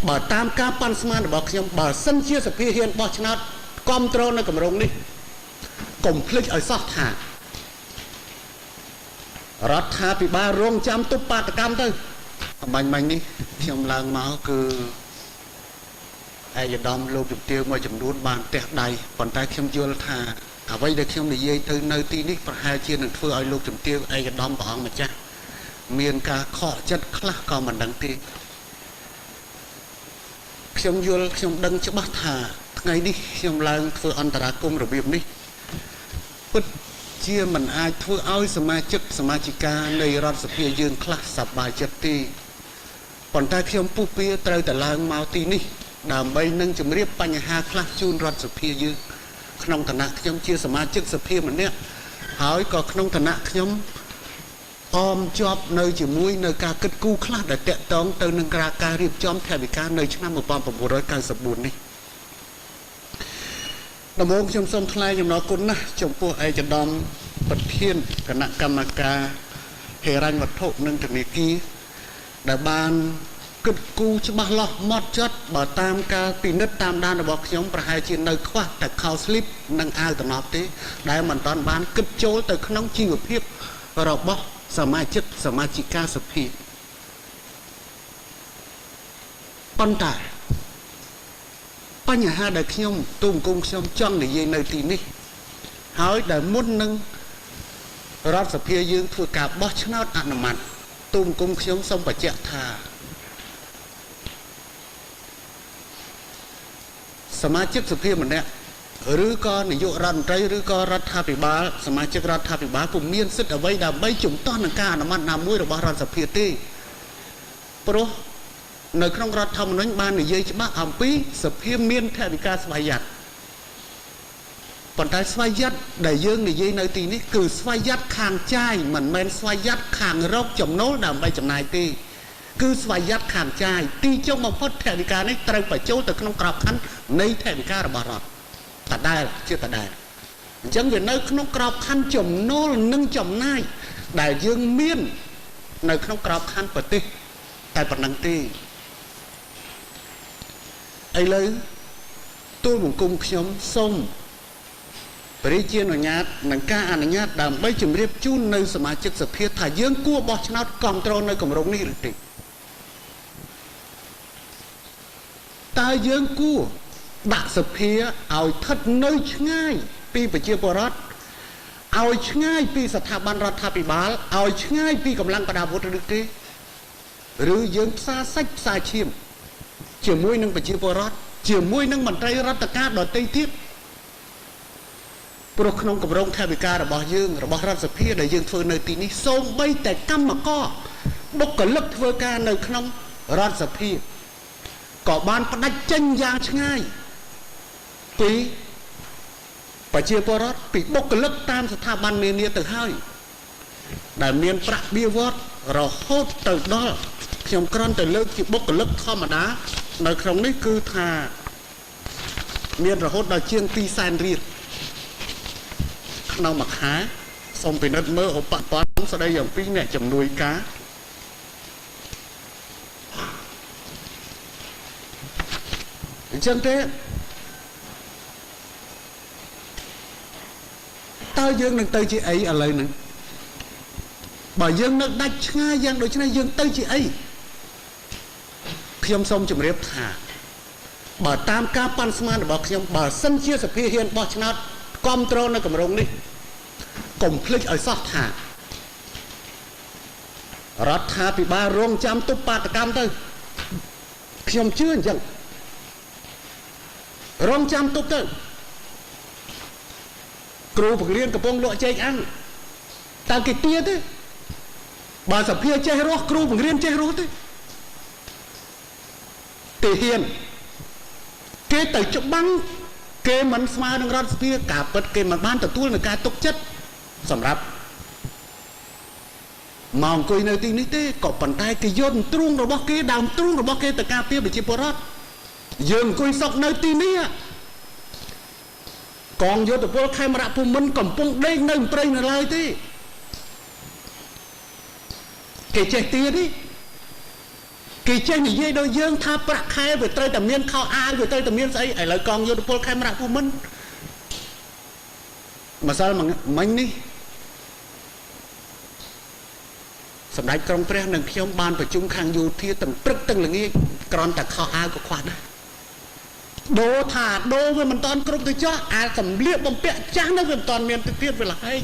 បើតាមការប៉ាន់ស្មានរបស់ខ្ញុំបើសិនជាសភាហ៊ានបោះឆ្នោតគ្រប់គ្រងនៅកម្រងនេះកុំភ្លេចឲ្យសោះថារដ្ឋាភិបាលរងចាំទប់បាតកម្មទៅបាញ់នេះខ្ញុំឡើងមកគឺឯកឧត្តមលោកជំទាវមួយចំនួនបានផ្ទះដៃប៉ុន្តែខ្ញុំយល់ថាអ្វីដែលខ្ញុំនិយាយទៅនៅទីនេះប្រហែលជានឹងធ្វើឲ្យលោកជំទាវឯកឧត្តមព្រះអង្គម្ចាស់មានការខកចិត្តខ្លះក៏មិនដឹងទេខ្ញុំយល់ខ្ញុំដឹងច្បាស់ថាថ្ងៃនេះខ្ញុំឡើងធ្វើអន្តរាគមន៍របៀបនេះពិតជាមិនអាចធ្វើឲ្យសមាជិកសមាជិកានៃរដ្ឋសភាយើងខ្លះសប្បាយចិត្តទេប៉ុន្តែខ្ញុំពុះពៀត្រូវតែឡើងមកទីនេះដើម្បីនឹងជម្រាបបញ្ហាខ្លះជូនរដ្ឋសភាយើងក្នុងឋានៈខ្ញុំជាសមាជិកសភាម្នាក់ហើយក៏ក្នុងឋានៈខ្ញុំអមជាប់នៅជាមួយនៅការគិតគូរខ្លះដែលតាក់ទងទៅនឹងការរៀបចំថវិកានៅឆ្នាំ1994នេះដំបូងខ្ញុំសូមថ្លែងអំណរគុណណាស់ចំពោះឯកឧត្តមប្រធានគណៈកម្មការហិរញ្ញវត្ថុនិងធនាគារដែលបានគិតគូរច្បាស់លាស់ម៉ត់ចត់បើតាមការពិនិត្យតាមដានរបស់ខ្ញុំប្រហែលជានៅខ្វះតែខោស្លីបនិងអាវតំណប់ទេដែលមិនទាន់បានគិតចូលទៅក្នុងជីវភាពរបស់សមាជិកសមាជិកាសភាប៉ុន្តែបញ្ហាដែលខ្ញុំទូមគុំខ្ញុំចង់និយាយនៅទីនេះហើយដែលមុននឹងរដ្ឋសភាយើងធ្វើការបោះឆ្នោតអនុម័តទូមគុំខ្ញុំសូមបញ្ជាក់ថាសមាជិកសភាម្នាក់ឬក៏នាយករដ្ឋមន្ត្រីឬក៏រដ្ឋាភិបាលសមាជិករដ្ឋាភិបាលពុំមានសិទ្ធិអ្វីដើម្បីជំទាស់នឹងការអនុម័តណាមួយរបស់រដ្ឋសភាទេព្រោះនៅក្នុងរដ្ឋធម្មនុញ្ញបាននិយាយច្បាស់អំពីសភាមានថវិកាស្វ័យយ័តប៉ុន្តែស្វ័យយ័តដែលយើងនិយាយនៅទីនេះគឺស្វ័យយ័តខាងចាយមិនមែនស្វ័យយ័តខាងរកចំណូលដើម្បីចំណាយទេគឺស្វ័យយ័តខាងចាយទីចុងបំផុតថវិកានេះត្រូវបញ្ចូលទៅក្នុងក្របខ័ណ្ឌនៃថវិការបស់រដ្ឋតដែលជាតដែលអញ្ចឹងវានៅក្នុងក្របខ័ណ្ឌចំណូលនិងចំណាយដែលយើងមាននៅក្នុងក្របខ័ណ្ឌប្រទេសតែប៉ុណ្ណឹងទេឥឡូវទូលបង្គំខ្ញុំសូមព្រះរាជានុញ្ញាតនឹងការអនុញ្ញាតដើម្បីជម្រាបជូននៅសមាជិកសភាថាយើងគួរបោះឆ្នោតគ្រប់គ្រងនៅគម្រោងនេះឬទេតើយើងគួរដាក់សភាឲ្យស្ថិតនៅឆ្ងាយពីប្រជាពលរដ្ឋឲ្យឆ្ងាយពីស្ថាប័នរដ្ឋាភិបាលឲ្យឆ្ងាយពីកម្លាំងប្រដាប់អាវុធឬទេឬយើងផ្សារសាច់ផ្សារឈាមជាមួយនឹងប្រជាពលរដ្ឋជាមួយនឹងមន្ត្រីរដ្ឋការដទៃទៀតព្រោះក្នុងគម្រោងថវិការបស់យើងរបស់រដ្ឋសភាដែលយើងធ្វើនៅទីនេះសូម្បីតែកម្មករបុគ្គលិកធ្វើការនៅក្នុងរដ្ឋសភាក៏បានផ្ដាច់ចេញយ៉ាងឆ្ងាយពីប្រជាពលរដ្ឋពីបុគ្គលិកតាមស្ថាប័ននានាទៅហើយដែលមានប្រាក់បៀវត្សរហូតទៅដល់ខ្ញុំគ្រាន់តែលើកជាបុគ្គលិកធម្មតានៅក្នុងនេះគឺថាមានរហូតដល់ជាង200,000រៀលក្នុងមួយខែសូមពិនិត្យមើលឧបព័ន្ធស្ដីអំពីអ្នកជំនួយការអញ្ចឹងទេតើយើងនឹងទៅជាអីឥឡូវហ្នឹងបើយើងនៅដាច់ឆ្ងាយយ៉ាងដូចនេះយើងទៅជាអីខ្ញុំសូមជម្រាបថាបើតាមការប៉ាន់ស្មានរបស់ខ្ញុំបើសិនជាសភាហ៊ានបោះឆ្នោតគ្រប់គ្រងនៅគម្រោងនេះកុំភ្លេចឲ្យសោះថារដ្ឋាភិបាលរងចាំទប់បាតកម្មទៅខ្ញុំជឿអញ្ចឹងរងចាំទប់ទៅគ្រូបង្រៀនកំពុងលក់ចេកអាំងតើគេទាទេបើសភាចេះរស់គ្រូបង្រៀនចេះរស់ទេទីហ៊ានគេទៅច្បាំងគេមិនស្មើនឹងរដ្ឋសភាការពិតគេមិនបានទទួលនឹងការទុកចិត្តសម្រាប់មកអង្គុយនៅទីនេះទេក៏ប៉ុន្តែគេយកទ្រូងរបស់គេដើមទ្រូងរបស់គេទៅការពារប្រជាពលរដ្ឋយើងអង្គុយសក់នៅទីនេះកងយោធពលខេមរៈភូមិន្ទកំពុងដេកនៅព្រៃនៅឡើយទេគេចេះទៀតនេះ គេចេះនិយាយដល់យើងថាប្រាក់ខែវាត្រូវតែមានខោអាវវាត្រូវតែមានស្អីឥឡូវកងយុទ្ធពលខេមរៈភូមិន្ទម្សិលមិញនេះសម្ដេចក្រុងព្រះនិងខ្ញុំបានប្រជុំខាងយោធាទាំងព្រឹកទាំងល្ងាចគ្រាន់តែខោអាវក៏ខ្វះដែរដូរថាដូរវាមិនតាន់គ្រប់ទៅចោះអាសម្លៀកបំពាក់ចាស់នោះវាមិនតាន់មានទៅទៀតវាលហែក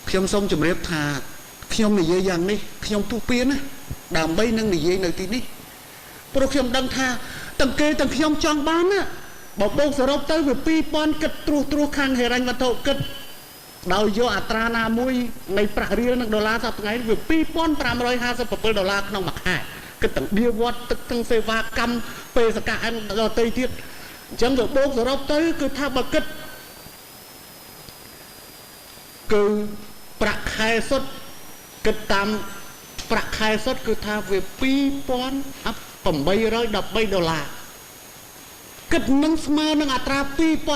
ខ្ញុំសូមជម្រាបថាខ្ញុំនិយាយយ៉ាងនេះខ្ញុំទូពៀនណាដើម្បីនឹងនិយាយនៅទីនេះព្រោះខ្ញុំដឹងថាទាំងគេទាំងខ្ញុំចង់បានណាបើបូកសរុបទៅវា2000គិតត្រួសខាងហិរញ្ញវត្ថុគិតដោយយកអត្រាណាមួយនៃប្រាក់រៀលនិងដុល្លារសប្តាហ៍វា$2557ក្នុងមួយខែគិតទាំងបៀវត្តទឹកទាំងសេវាកម្មបេសកកម្មដល់ទៅទៀតអញ្ចឹងវាបូកសរុបទៅគឺថាបើគិតគឺប្រាក់ខែសុទ្ធគិតតាមប្រាក់ខែសុទ្ធគឺថាវា$2813គិតនឹងស្មើនឹងអត្រា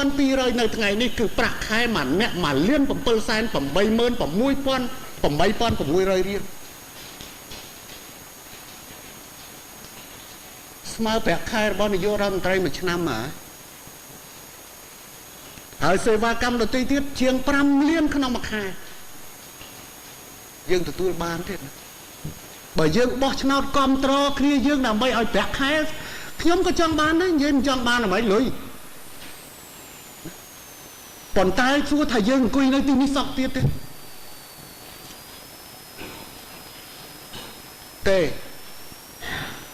2200នៅថ្ងៃនេះគឺប្រាក់ខែមួយអ្នក1,786,8600រៀលស្មើប្រាក់ខែរបស់នាយករដ្ឋមន្ត្រីមួយឆ្នាំហើយសេវាកម្មដទៃទៀតជាង5លានក្នុងមួយខែយើងទទួលបានទៀតបើយើងបោះឆ្នោតគ្រប់គ្រងគ្នាយើងដើម្បីឲ្យប្រាក់ខែខ្ញុំក៏ចង់បានដែរនិយាយមិនចង់បានអ្វីលុយប៉ុន្តែសួរថាយើងអង្គុយនៅទីនេះសោកទៀតទេ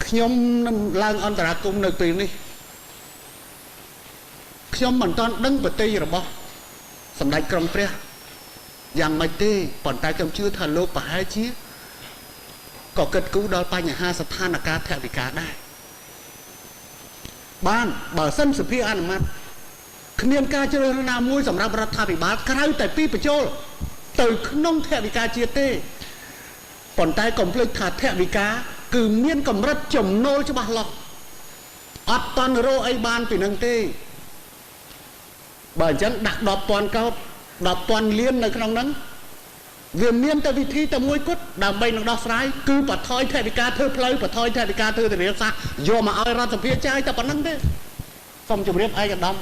ខ្ញុំនឹងឡើងអន្តរាគមន៍នៅពេលនេះខ្ញុំមិនទាន់ដឹងប្រតិរបស់សម្ដេចក្រុងព្រះយ៉ាងម៉េចទេប៉ុន្តែខ្ញុំជឿថាលោកប្រហែលជាក៏គិតគូរដល់បញ្ហាស្ថានភាពថវិកាដែរបានបើសិនសភាអនុម័តគ្មានការជ្រើសរើសណាមួយសម្រាប់រដ្ឋាភិបាលក្រៅតែពីបញ្ចូលទៅក្នុងថវិកាជាតិទេប៉ុន្តែកុំភ្លេចថាថវិកាគឺមានកម្រិតចំណូលច្បាស់លាស់អត់តន់រកអីបានពីនឹងទេបើអញ្ចឹងដាក់10,000 កោត10,000 លាននៅក្នុងហ្នឹងវាមានតែវិធីតែមួយគត់ដើម្បីនឹងដោះស្រាយគឺបថយថវិកាធ្វើផ្លូវបថយថវិកាធ្វើធានាសាស្ត្រយកមកឲ្យរដ្ឋសភាចាយតែប៉ុណ្្នឹងទេសូមជម្រាបឯកឧត្តម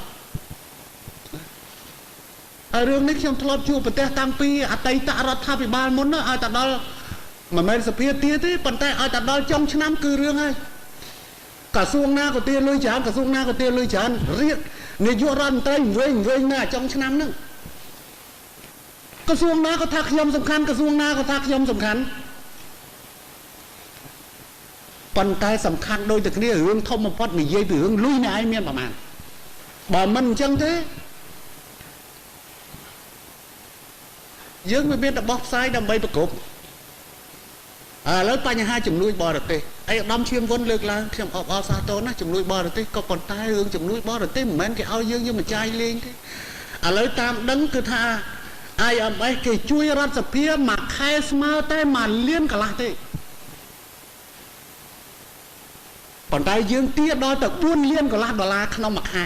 ហើយរឿងនេះខ្ញុំធ្លាប់ជួបប្រទេសតាំងពីអតីតរដ្ឋាភិបាលមុនឲ្យតែដល់មិនមែនសភាទៀតទេប៉ុន្តែឲ្យតែដល់ចុងឆ្នាំគឺរឿងហើយក្រសួងណាក៏ទាលុយច្រើនក្រសួងណាក៏ទាលុយច្រើនរៀបនាយករដ្ឋមន្ត្រីវិញណាចុងឆ្នាំហ្នឹងក្រសួងណាក៏ថាខ្ញុំសំខាន់ក្រសួងណាក៏ថាខ្ញុំសំខាន់ប៉ុន្តែសំខាន់ដូចតែគ្នារឿងធំបំផុតនិយាយពីរឿងលុយអ្នកឯងមានប្រមាណបើមិនអញ្ចឹងទេយើងមិនមានតែបោះផ្សាយដើម្បីប្រកបឥឡូវបញ្ហាជំនួយបរទេសឯកឧត្តមឈៀមវុនលើកឡើងខ្ញុំអបអរសាទរណាជំនួយបរទេសក៏ប៉ុន្តែរឿងជំនួយបរទេសមិនមែនគេឲ្យយើងមកចាយលេងទេឥឡូវតាមដឹងគឺថាIMF គេជួយរដ្ឋសភាមួយខែស្មើតែ1លានកន្លះទេប៉ុន្តែយើងទារដល់ទៅ4លានកន្លះដុល្លារក្នុងមួយខែ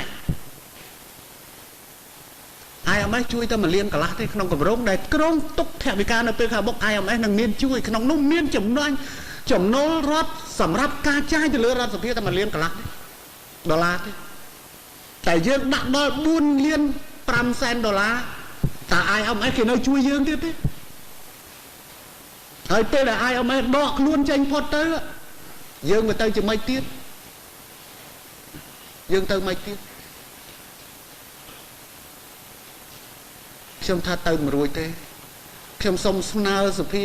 IMF ជួយតែ1លានកន្លះទេក្នុងគម្រោងដែលក្រុងទុកថវិកានៅពេលខាងមុខ IMF នឹងមានជួយក្នុងនោះមានចំណូលរដ្ឋសម្រាប់ការចាយទៅលើរដ្ឋសភាតែ1លានកន្លះដុល្លារទេតែយើងដាក់ដល់4លាន5សែនដុល្លារតើ IMF គេនៅជួយយើងទៀតទេហើយពេលដែល IMF ដកខ្លួនចេញផុតទៅយើងមកទៅជាម៉េចទៀតយើងទៅម៉េចទៀតខ្ញុំថាទៅមិនរួចទេខ្ញុំសូមស្នើសភា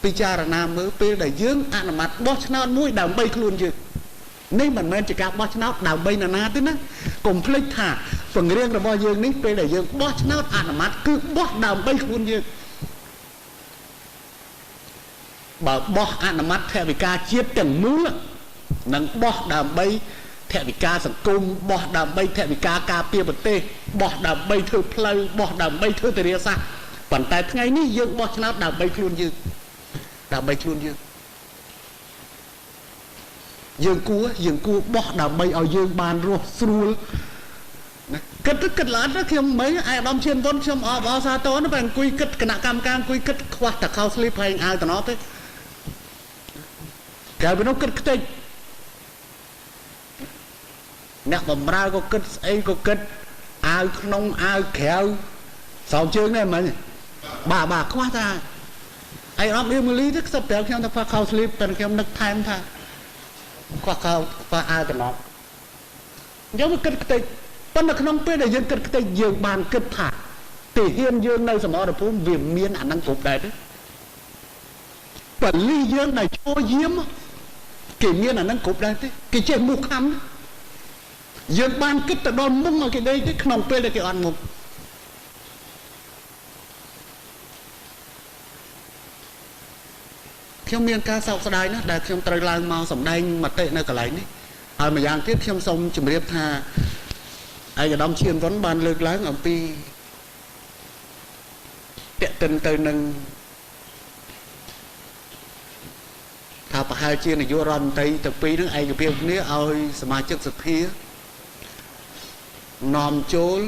ពិចារណាមើលពេលដែលយើងអនុម័តបោះឆ្នោតមួយដើម្បីខ្លួនយើងនេះមិនមែនជាការបោះឆ្នោតដើម្បីនរណាទេណាកុំភ្លេចថាពង្រៀងរបស់យើងនេះពេលដែលយើងបោះឆ្នោតអនុម័តគឺបោះដើម្បីខ្លួនយើងបើបោះអនុម័តថវិកាជាតិទាំងមូលនឹងបោះដើម្បីថវិកាសង្គមបោះដើម្បីថវិកាការពារប្រទេសបោះដើម្បីធ្វើផ្លូវបោះដើម្បីធ្វើធារាសាស្ត្រប៉ុន្តែថ្ងៃនេះយើងបោះឆ្នោតដើម្បីខ្លួនយើងយើងគួរបោះដើម្បីឲ្យយើងបានរស់ស្រួលណា គិតឡើងទៅខ្ញុំមិនអាយដំឈានវុនខ្ញុំអបអសាតនបែរអង្គុយគិតគណៈកម្មការអង្គុយគិតខ្វះតែខោស្លីបហើយអាវតំណទេក្រៅពីនោះគិតខ្ទេចអ្នកបំរើក៏គិតស្អីក៏គិតអាវក្នុងអាវក្រៅសោមជើងនេះមិនបាទខ្វះថាអីអត់មានមូលីទេខ្សឹបប្រាប់ខ្ញុំថាខ្វះខោស្លីបតែខ្ញុំនឹកថែមថាខ្វះខោខ្វះអាវតំណយើងមកគិតខ្ទេចប៉ុន្តែក្នុងពេលដែលយើងគិតខ្ទេចយើងបានគិតថាទីហ៊ានយើងនៅសមរភូមិវាមានអានឹងគ្រប់ដែរទេពលីយើងដែលចូលយាមគេមានអានឹងគ្រប់ដែរទេគេចេះមុខខំយើងបានគិតទៅដល់មុខឲ្យគេដេកទេក្នុងពេលដែលគេអត់មុខខ្ញុំមានការសោកស្ដាយណាស់ដែលខ្ញុំត្រូវឡើងមកសម្ដែងមតិនៅកន្លែងនេះហើយម្យ៉ាងទៀតខ្ញុំសូមជម្រាបថាឯកឧត្តមឈៀនវុនបានលើកឡើងអំពីតេតិនទៅនឹងថាប្រហែលជានាយករដ្ឋមន្ត្រីទៅពីរនឹងឯកភាពគ្នាឲ្យសមាជិកសភានាំចូល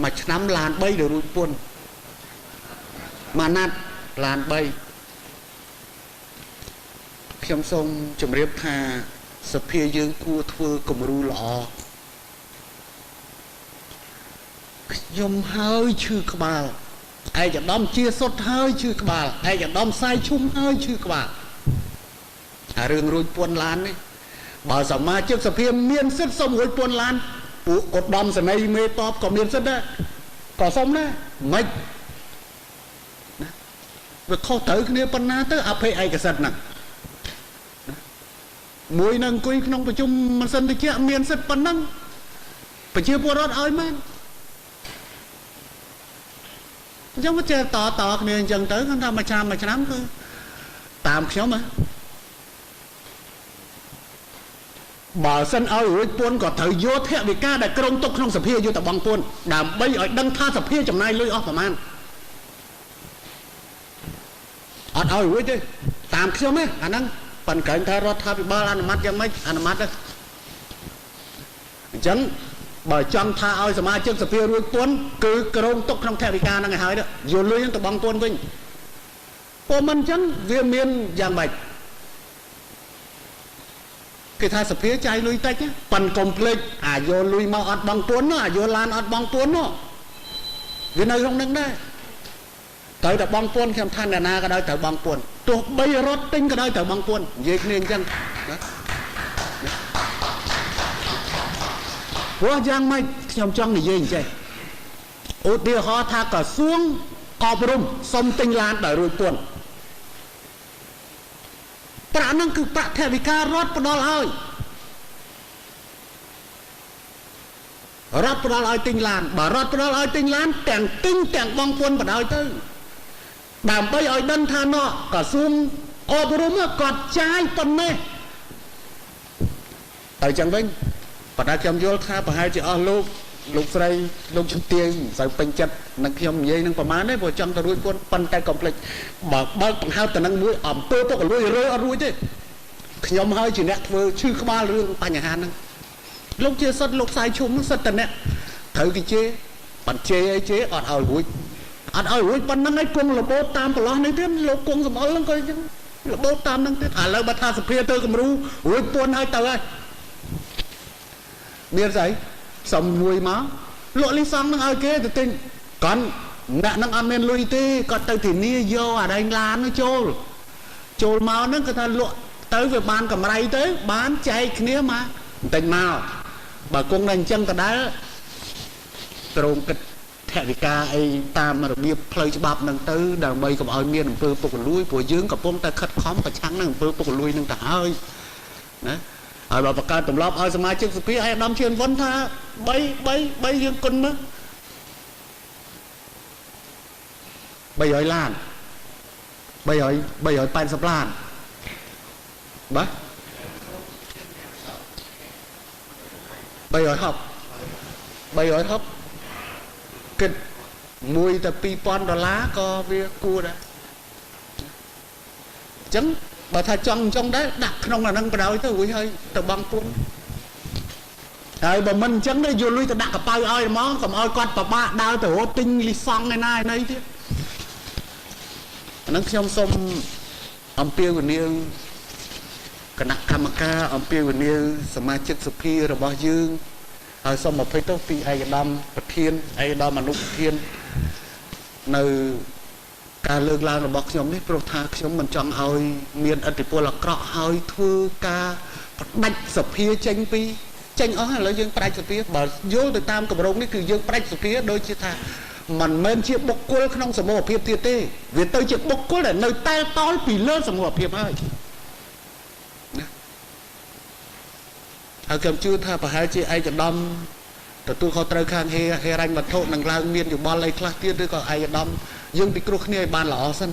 មួយឆ្នាំឡាន3ដល់រួចពន្ធមួយណាត់ឡាន3ខ្ញុំសូមជម្រាបថាសភាយើងគួរធ្វើគំរូល្អខ្ញុំហើយឈឺក្បាលឯកឧត្តមជាសុទ្ធហើយឈឺក្បាលឯកឧត្តមសាយឈុំហើយឈឺក្បាលអារឿងរួចពន្ធឡាននេះបើសមាជិកសភាមានសិទ្ធិសុំរួចពន្ធឡានពួកឧត្តមសេនីយ៍មេតបក៏មានសិទ្ធិដែរក៏សុំដែរមិនណាវាខុសត្រូវគ្នាប៉ុណ្ណាទៅអភ័យឯកសិទ្ធិហ្នឹងមួយនឹងអង្គុយក្នុងប្រជុំមិនសិនតិចមានសិទ្ធិប៉ុណ្ណឹងប្រជាពលរដ្ឋឲ្យមែនអញ្ចឹងវាចេះតគ្នាអញ្ចឹងទៅគាត់ថាមួយឆ្នាំគឺតាមខ្ញុំហ៎បើសិនឲ្យរួចពន្ធក៏ត្រូវយកថវិកាដែលក្រុងទុកក្នុងសភាយកទៅបង់ពន្ធដើម្បីឲ្យដឹងថាសភាចំណាយលុយអស់ប្រមាណអត់ឲ្យរួចទេតាមខ្ញុំទេអាហ្នឹងប៉ុន្តែថារដ្ឋាភិបាលអនុម័តយ៉ាងម៉េចអនុម័តទេអញ្ចឹងបើចង់ថាឲ្យសមាជិកសភារួចពន្ធគឺក្រងទុកក្នុងថវិកាហ្នឹងឲ្យហើយយកលុយហ្នឹងទៅបង់ពន្ធវិញព្រោះមិនអញ្ចឹងវាមានយ៉ាងម៉េចគេថាសភាចាយលុយតិចប៉ុនកុំភ្លេចអាយកលុយមកអត់បង់ពន្ធនោះអាយកឡានអត់បង់ពន្ធនោះវានៅក្នុងហ្នឹងដែរត្រូវតែបង់ពន្ធខ្ញុំថាអ្នកណាក៏ដោយត្រូវបង់ពន្ធទោះបីរត់ទិញក៏ដោយត្រូវបង់ពន្ធនិយាយគ្នាអញ្ចឹងព្រោះយ៉ាងម៉េចខ្ញុំចង់និយាយអញ្ចឹងឧទាហរណ៍ថាក្រសួងអប់រំសុំទិញឡានដោយរួចពន្ធប្រាក់ហ្នឹងគឺប្រាក់ថវិការដ្ឋផ្ដល់ឲ្យរដ្ឋផ្ដល់ឲ្យទិញឡានបើរដ្ឋផ្ដល់ឲ្យទិញឡានទាំងទិញទាំងបង់ពន្ធបណ្ដោយទៅដើម្បីឲ្យដឹងថាណោះក្រសួងអប់រំគាត់ចាយប៉ុណ្ណេះទៅចឹងវិញប៉ុន្តែខ្ញុំយល់ថាប្រហែលជាអស់លោកស្រីលោកជំទាវមិនសូវពេញចិត្តនឹងខ្ញុំនិយាយនឹងប្រហែលទេព្រោះចង់ទៅរួចពន្ធប៉ុន្តែកុំភ្លេចបើបើកបង្ហើបទៅនឹងមួយអំពើពុករលួយរើអត់រួចទេខ្ញុំហើយជាអ្នកធ្វើឈឺក្បាលរឿងបញ្ហាហ្នឹងលោកជាសិទ្ធលោកសាយឈុំសិទ្ធតែអ្នកត្រូវគេជេរបញ្ជេរអីជេរអត់ឲ្យរួចប៉ុណ្្នឹងឯងគង់របូតតាមប្រឡោះនេះទៀតលោកគង់សំអល់ហ្នឹងក៏អញ្ចឹងរបូតតាមហ្នឹងទៀតឥឡូវបើថាសភាទៅគំរូរួចពន្ធឲ្យទៅហើយមានស្អីសុំមួយមកលក់លីសងនឹងឲ្យគេទៅទិញគាត់អ្នកនឹងអត់មានលុយទេគាត់ទៅធានាយកអាដែងឡាននោះចូលមកហ្នឹងគាត់ថាលក់ទៅវាបានកម្រៃទៅបានចែកគ្នាមកបន្តិចមកបើគង់តែអញ្ចឹងដដែលក្រមគិតថវិកាអីតាមរបៀបផ្លូវច្បាប់ហ្នឹងទៅដើម្បីកុំឲ្យមានអំពើពុករលួយព្រោះយើងកំពុងតែខិតខំប្រឆាំងនឹងអំពើពុករលួយហ្នឹងទៅហើយណាហើយបើបង្កើតទម្លាប់ឲ្យសមាជិកសភាឲ្យអាដាមឈៀនវុនថា3យើងគុណមើល300ឡាន380ឡានបាទ360គិតមួយតែ$2,000ក៏វាគួរដែរអញ្ចឹងបើថាចង់ដែរដាក់ក្នុងអានឹងបដ ாய் ទៅរួចហើយទៅបង់ពន្ធ ហើយបើមិនអញ្ចឹងទេយកលុយទៅដាក់កប៉ៅឲ្យហ្មងកុំឲ្យគាត់ប្របាក់ដើរទៅរត់ទិញលីសង់ឯណាឯណីទៀតអាហ្នឹងខ្ញុំសូមអំពាវនាវគណៈកម្មការអំពាវនាវសមាជិកសភារបស់យើងហើយសូមអភ័យទោសពីឯកឧត្តមប្រធានឯកឧត្តមអនុប្រធាននៅការលើកឡើងរបស់ខ្ញុំនេះព្រោះថាខ្ញុំមិនចង់ឲ្យមានឥទ្ធិពលអាក្រក់ហើយធ្វើការបដិច្ចសភាចេញអស់ឥឡូវយើងផ្ដាច់សភាបើយល់ទៅតាមគម្រោងនេះគឺយើងផ្ដាច់សភាដូចជាថាមិនមែនជាបុគ្គលក្នុងសមូហភាពទៀតទេវាទៅជាបុគ្គលដែលនៅតែតល់ពីលើសមូហភាពហើយណាហើយខ្ញុំជឿថាប្រហែលជាឯកឧត្តមទទួលខុសត្រូវខាងហេរញ្ញវត្ថុនឹងឡើងមានយោបល់អីខ្លះទៀតឬក៏ឯកឧត្តមយើងពិគ្រោះគ្នាឲ្យបានល្អសិន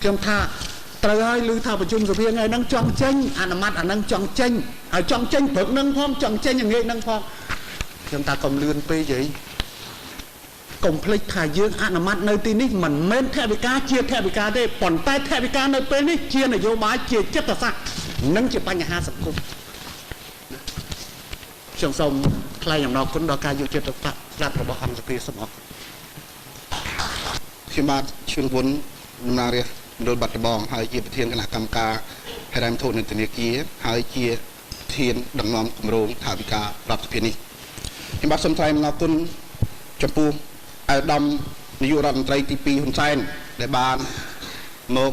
ខ្ញុំថាត្រូវហើយឮថាប្រជុំសភាថ្ងៃហ្នឹងចង់ចេញអនុម័តអាហ្នឹងចង់ចេញហើយចង់ចេញព្រឹកហ្នឹងផងចង់ចេញងាយហ្នឹងផងខ្ញុំថាកុំលឿនពេកយីកុំភ្លេចថាយើងអនុម័តនៅទីនេះមិនមែនថវិកាជាថវិកាទេប៉ុន្តែថវិកានៅពេលនេះជានយោបាយជាចិត្តសាស្ត្រនិងជាបញ្ហាសង្គមខ្ញុំសូមថ្លែងអំណរគុណដល់ការយកចិត្តទុកដាក់របស់អង្គសភាសូមអរគុណខ្ញុំបាទឈឿនវុនដំណើររាជមណ្ឌលបាត់ដំបងហើយជាប្រធានគណៈកម្មការហិរញ្ញវត្ថុនៃធនាគារហើយជាប្រធានដឹកនាំគម្រោងថវិការដ្ឋសភានេះខ្ញុំបាទសូមថ្លែងអំណរគុណចំពោះឧត្តមនាយករដ្ឋមន្ត្រីទី2ហ៊ុនសែនដែលបានមក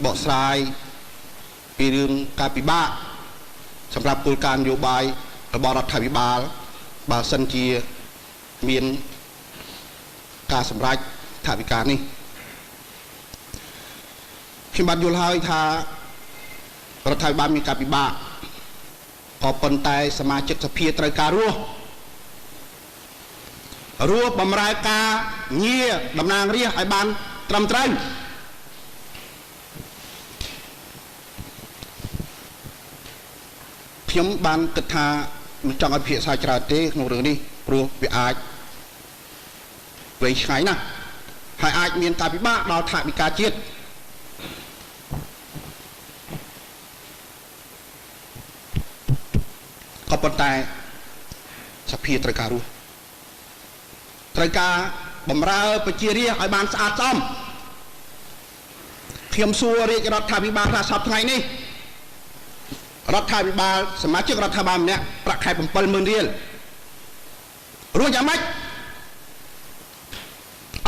បកស្រាយពីរឿងការពិបាកសម្រាប់គោលការណ៍នយោបាយរបស់រដ្ឋាភិបាលបើសិនជាមានការសម្រេចថវិកានេះខ្ញុំបានយល់ហើយថារដ្ឋាភិបាលមានការពិបាកក៏ប៉ុន្តែសមាជិកសភាត្រូវការរស់បម្រើការងារតំណាងរាស្ត្រឲ្យបានត្រឹមត្រូវខ្ញុំបានគិតថាមិនចង់ឲ្យភាសាច្រើនទេក្នុងរឿងនេះព្រោះវាអាចវែងឆ្ងាយណាស់ហើយអាចមានការពិបាកដល់ថវិកាជាតិក៏ប៉ុន្តែសភាត្រូវការរស់ត្រូវការបម្រើប្រជារាស្ត្រឲ្យបានស្អាតស្អំខ្ញុំសួររាជរដ្ឋាភិបាលថាសប្តាហ៍ថ្ងៃនេះរដ្ឋាភិបាលសមាជិករដ្ឋាភិបាលម្នាក់ប្រាក់ខែ 70000 រៀលរួមយ៉ាងម៉េច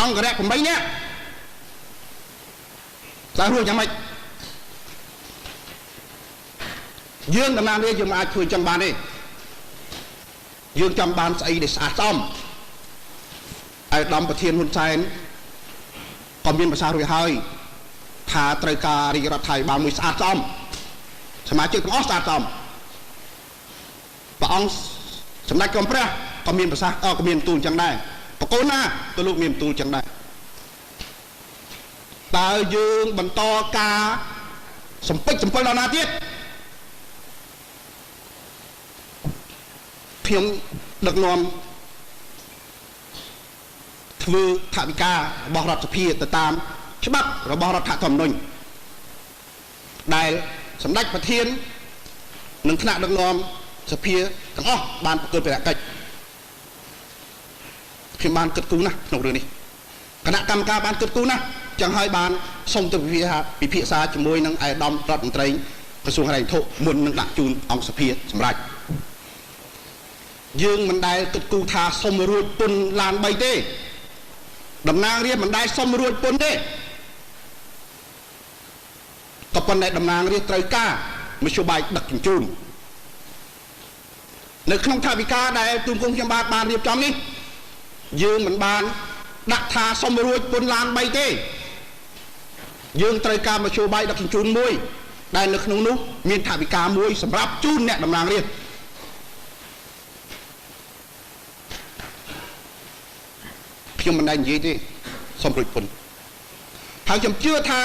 អង្គរៈ8នាក់តើរួមយ៉ាងម៉េចយើងតំណាងរាស្ត្រយើងមិនអាចធ្វើចឹងបានទេយើងចង់បានស្អីដែលស្អាតស្អំឯកឧត្តមប្រធានហ៊ុនសែនក៏មានប្រសាសន៍រួចហើយថាត្រូវការរាជរដ្ឋាភិបាលមួយស្អាតស្អំសមាជិកទាំងអស់ស្អាតស្អំព្រះអង្គសម្ដេចក្រមព្រះក៏មានប្រសាសន៍ក៏មានទូលចឹងដែរបកូនណាក៏លោកមានទូលចឹងដែរតើយើងបន្តការសំពេចសំពិលដល់ណាទៀតខ្ញុំដឹកនាំធ្វើថវិការបស់រដ្ឋសភាទៅតាមច្បាប់របស់រដ្ឋធម្មនុញ្ញដែលសម្ដេចប្រធាននិងថ្នាក់ដឹកនាំសភាទាំងអស់បានប្រកួតប្រជែងកិច្ចខ្ញុំបានគិតគូរណាស់ក្នុងរឿងនេះគណៈកម្មការបានគិតគូរណាស់ចឹងហើយបានសូមទៅពិភាក្សាជាមួយនឹងឯកឧត្តមរដ្ឋមន្ត្រីក្រសួងហិរញ្ញវត្ថុមុននឹងដាក់ជូនអង្គសភាសម្រាប់យើងមិនដែលគិតគូរថាសុំរួចពន្ធឡាន3ទេតំណាងរាស្ត្រមិនដែលសុំរួចពន្ធទេក៏ប៉ុន្តែតំណាងរាស្ត្រត្រូវការមធ្យោបាយដឹកជញ្ជូននៅក្នុងថវិកាដែលទូមគុំខ្ញុំបានរៀបចំនេះយើងមិនបានដាក់ថាសុំរួចពន្ធឡាន3ទេយើងត្រូវការមធ្យោបាយដឹកជញ្ជូនមួយដែលនៅក្នុងនោះមានថវិកាមួយសម្រាប់ជូនអ្នកតំណាងរាស្ត្រខ្ញុំមិនដែលនិយាយទេសុំរួចពន្ធហើយខ្ញុំជឿថា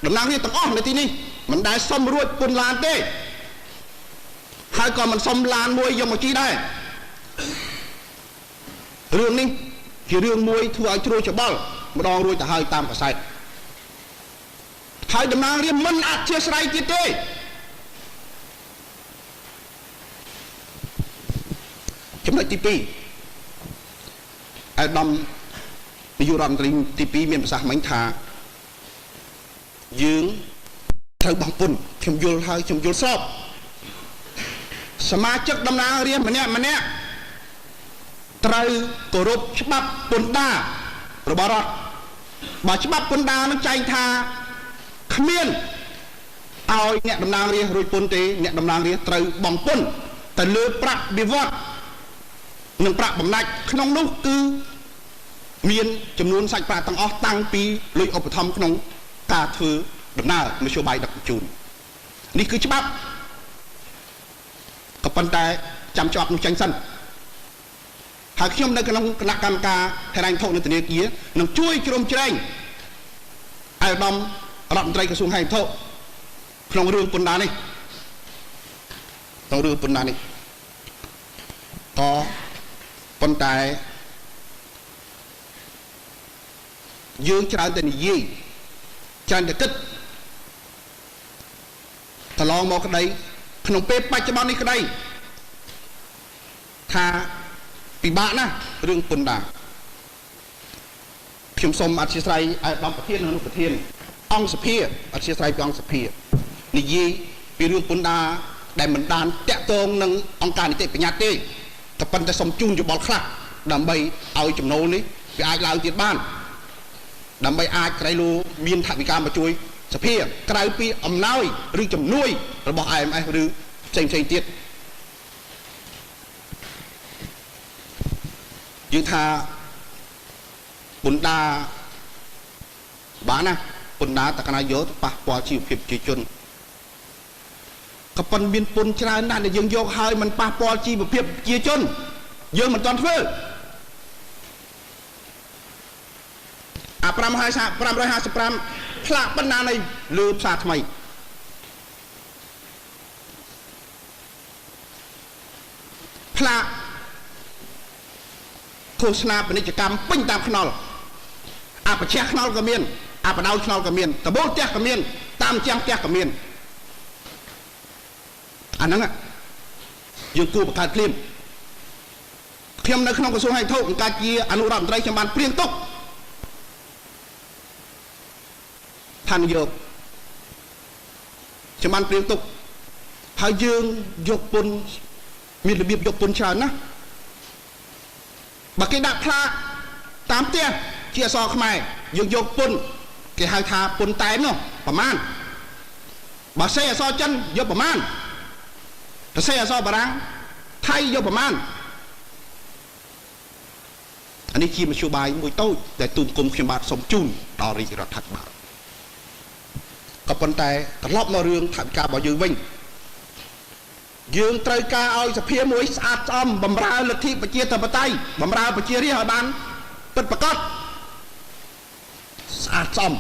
តំណាងរាស្ត្រទាំងអស់នៅទីនេះមិនដែលសុំរួចពន្ធឡានទេហើយក៏មិនសុំឡានមួយយកមកជិះដែររឿងនេះជារឿងមួយធ្វើឲ្យជ្រួលច្បល់ម្ដងរួចទៅហើយតាមកាសែតហើយតំណាងរាស្ត្រមិនអធិស្ឋានទៀតទេ ចំណុចទី2អាដាមនាយករដ្ឋមន្ត្រីទី2មានប្រសាសន៍មិញថាយើងត្រូវបង់ពន្ធខ្ញុំយល់ហើយខ្ញុំយល់ស្របសមាជិកតំណាងរាស្ត្រម្នាក់ត្រូវគោរពច្បាប់ពន្ធដាររបស់រដ្ឋបើច្បាប់ពន្ធដារនឹងចែងថាគ្មានឲ្យអ្នកតំណាងរាស្ត្ររួចពន្ធទេអ្នកតំណាងរាស្ត្រត្រូវបង់ពន្ធទៅលើប្រាក់បៀវត្សនិងប្រាក់បំណាច់ក្នុងនោះគឺមានចំនួនសាច់ប្រាក់ទាំងអស់តាំងពីលុយឧបត្ថម្ភក្នុងការធ្វើដំណើរមធ្យោបាយដឹកជញ្ជូននេះគឺច្បាប់ក៏ប៉ុន្តែចាំជាប់នោះចាញ់សិនហើយខ្ញុំនៅក្នុងគណៈកម្មការហិរញ្ញវត្ថុនៃធនាគារនឹងជួយជ្រោមជ្រែងអាយដាមរដ្ឋមន្ត្រីក្រសួងហិរញ្ញវត្ថុក្នុងរឿងពន្ធដារនេះក៏ប៉ុន្តែយើងច្រើនតែនិយាយច្រើនតែគិតកន្លងមកក្តីក្នុងពេលបច្ចុប្បន្ននេះក្តីថាពិបាកណាស់រឿងពន្ធដារខ្ញុំសូមអធិស្ឋានអាយដាមប្រធាននិងអនុប្រធានអង្គសភាអធិស្ឋានពីអង្គសភានិយាយពីរឿងពន្ធដារដែលមិនបានតាក់ទងនឹងអង្គការនីតិបញ្ញត្តិទេតែប៉ុន្តែសូមជូនយោបល់ខ្លះដើម្បីឲ្យចំណូលនេះវាអាចឡើងទៀតបានដើម្បីអាចក្រៃលោមានថវិកាមកជួយសភាក្រៅពីអំណោយឬជំនួយរបស់ IMF ឬផ្សេងទៀតយើងថាពន្ធដារបានណាពន្ធដារតកណាយកប៉ះពាល់ជីវភាពប្រជាជនក៏ប៉ុន្តែមានពន្ធច្រើនណាស់ដែលយើងយកហើយមិនប៉ះពាល់ជីវភាពប្រជាជនយើងមិនទាន់ធ្វើអា555ផ្លាកបណ្ណានៃលើផ្សារថ្មីផ្លាកឃោសនាពាណិជ្ជកម្មពេញតាមខ្នល់អាបច្ចេកខ្នល់ក៏មានអាបដោខ្នល់ក៏មានតបូលផ្ទះក៏មានតាមជាងផ្ទះក៏មានអាហ្នឹងយើងគួរបង្កើតភ្លាមខ្ញុំនៅក្នុងក្រសួងហិរញ្ញវត្ថុអង្គការជាអនុរដ្ឋមន្ត្រីខ្ញុំបានព្រៀងទុកថានយោបាយខ្ញុំបានព្រៀងទុកហើយយើងយកពន្ធមានរបៀបយកពន្ធច្រើនណាស់បើគេដាក់ផ្លាកតាមផ្ទះជាអក្សរខ្មែរយើងយកពន្ធគេហៅថាពន្ធតែមនោះប្រមាណបើសេអក្សរចិនយកប្រមាណបើសេអក្សរបារាំងថៃយកប្រមាណអានេះជាមធ្យោបាយមួយតូចដែលទូមគុំខ្ញុំបាទសូមជូនដល់រាជរដ្ឋាភិបាលក៏ប៉ុន្តែត្រឡប់មករឿងថវិការបស់យើងវិញយើងត្រូវការឲ្យសភាមួយស្អាតស្អំបម្រើលទ្ធិប្រជាធិបតេយ្យបម្រើប្រជារាស្ត្រឲ្យបានពិតប្រាកដស្អាតស្អំ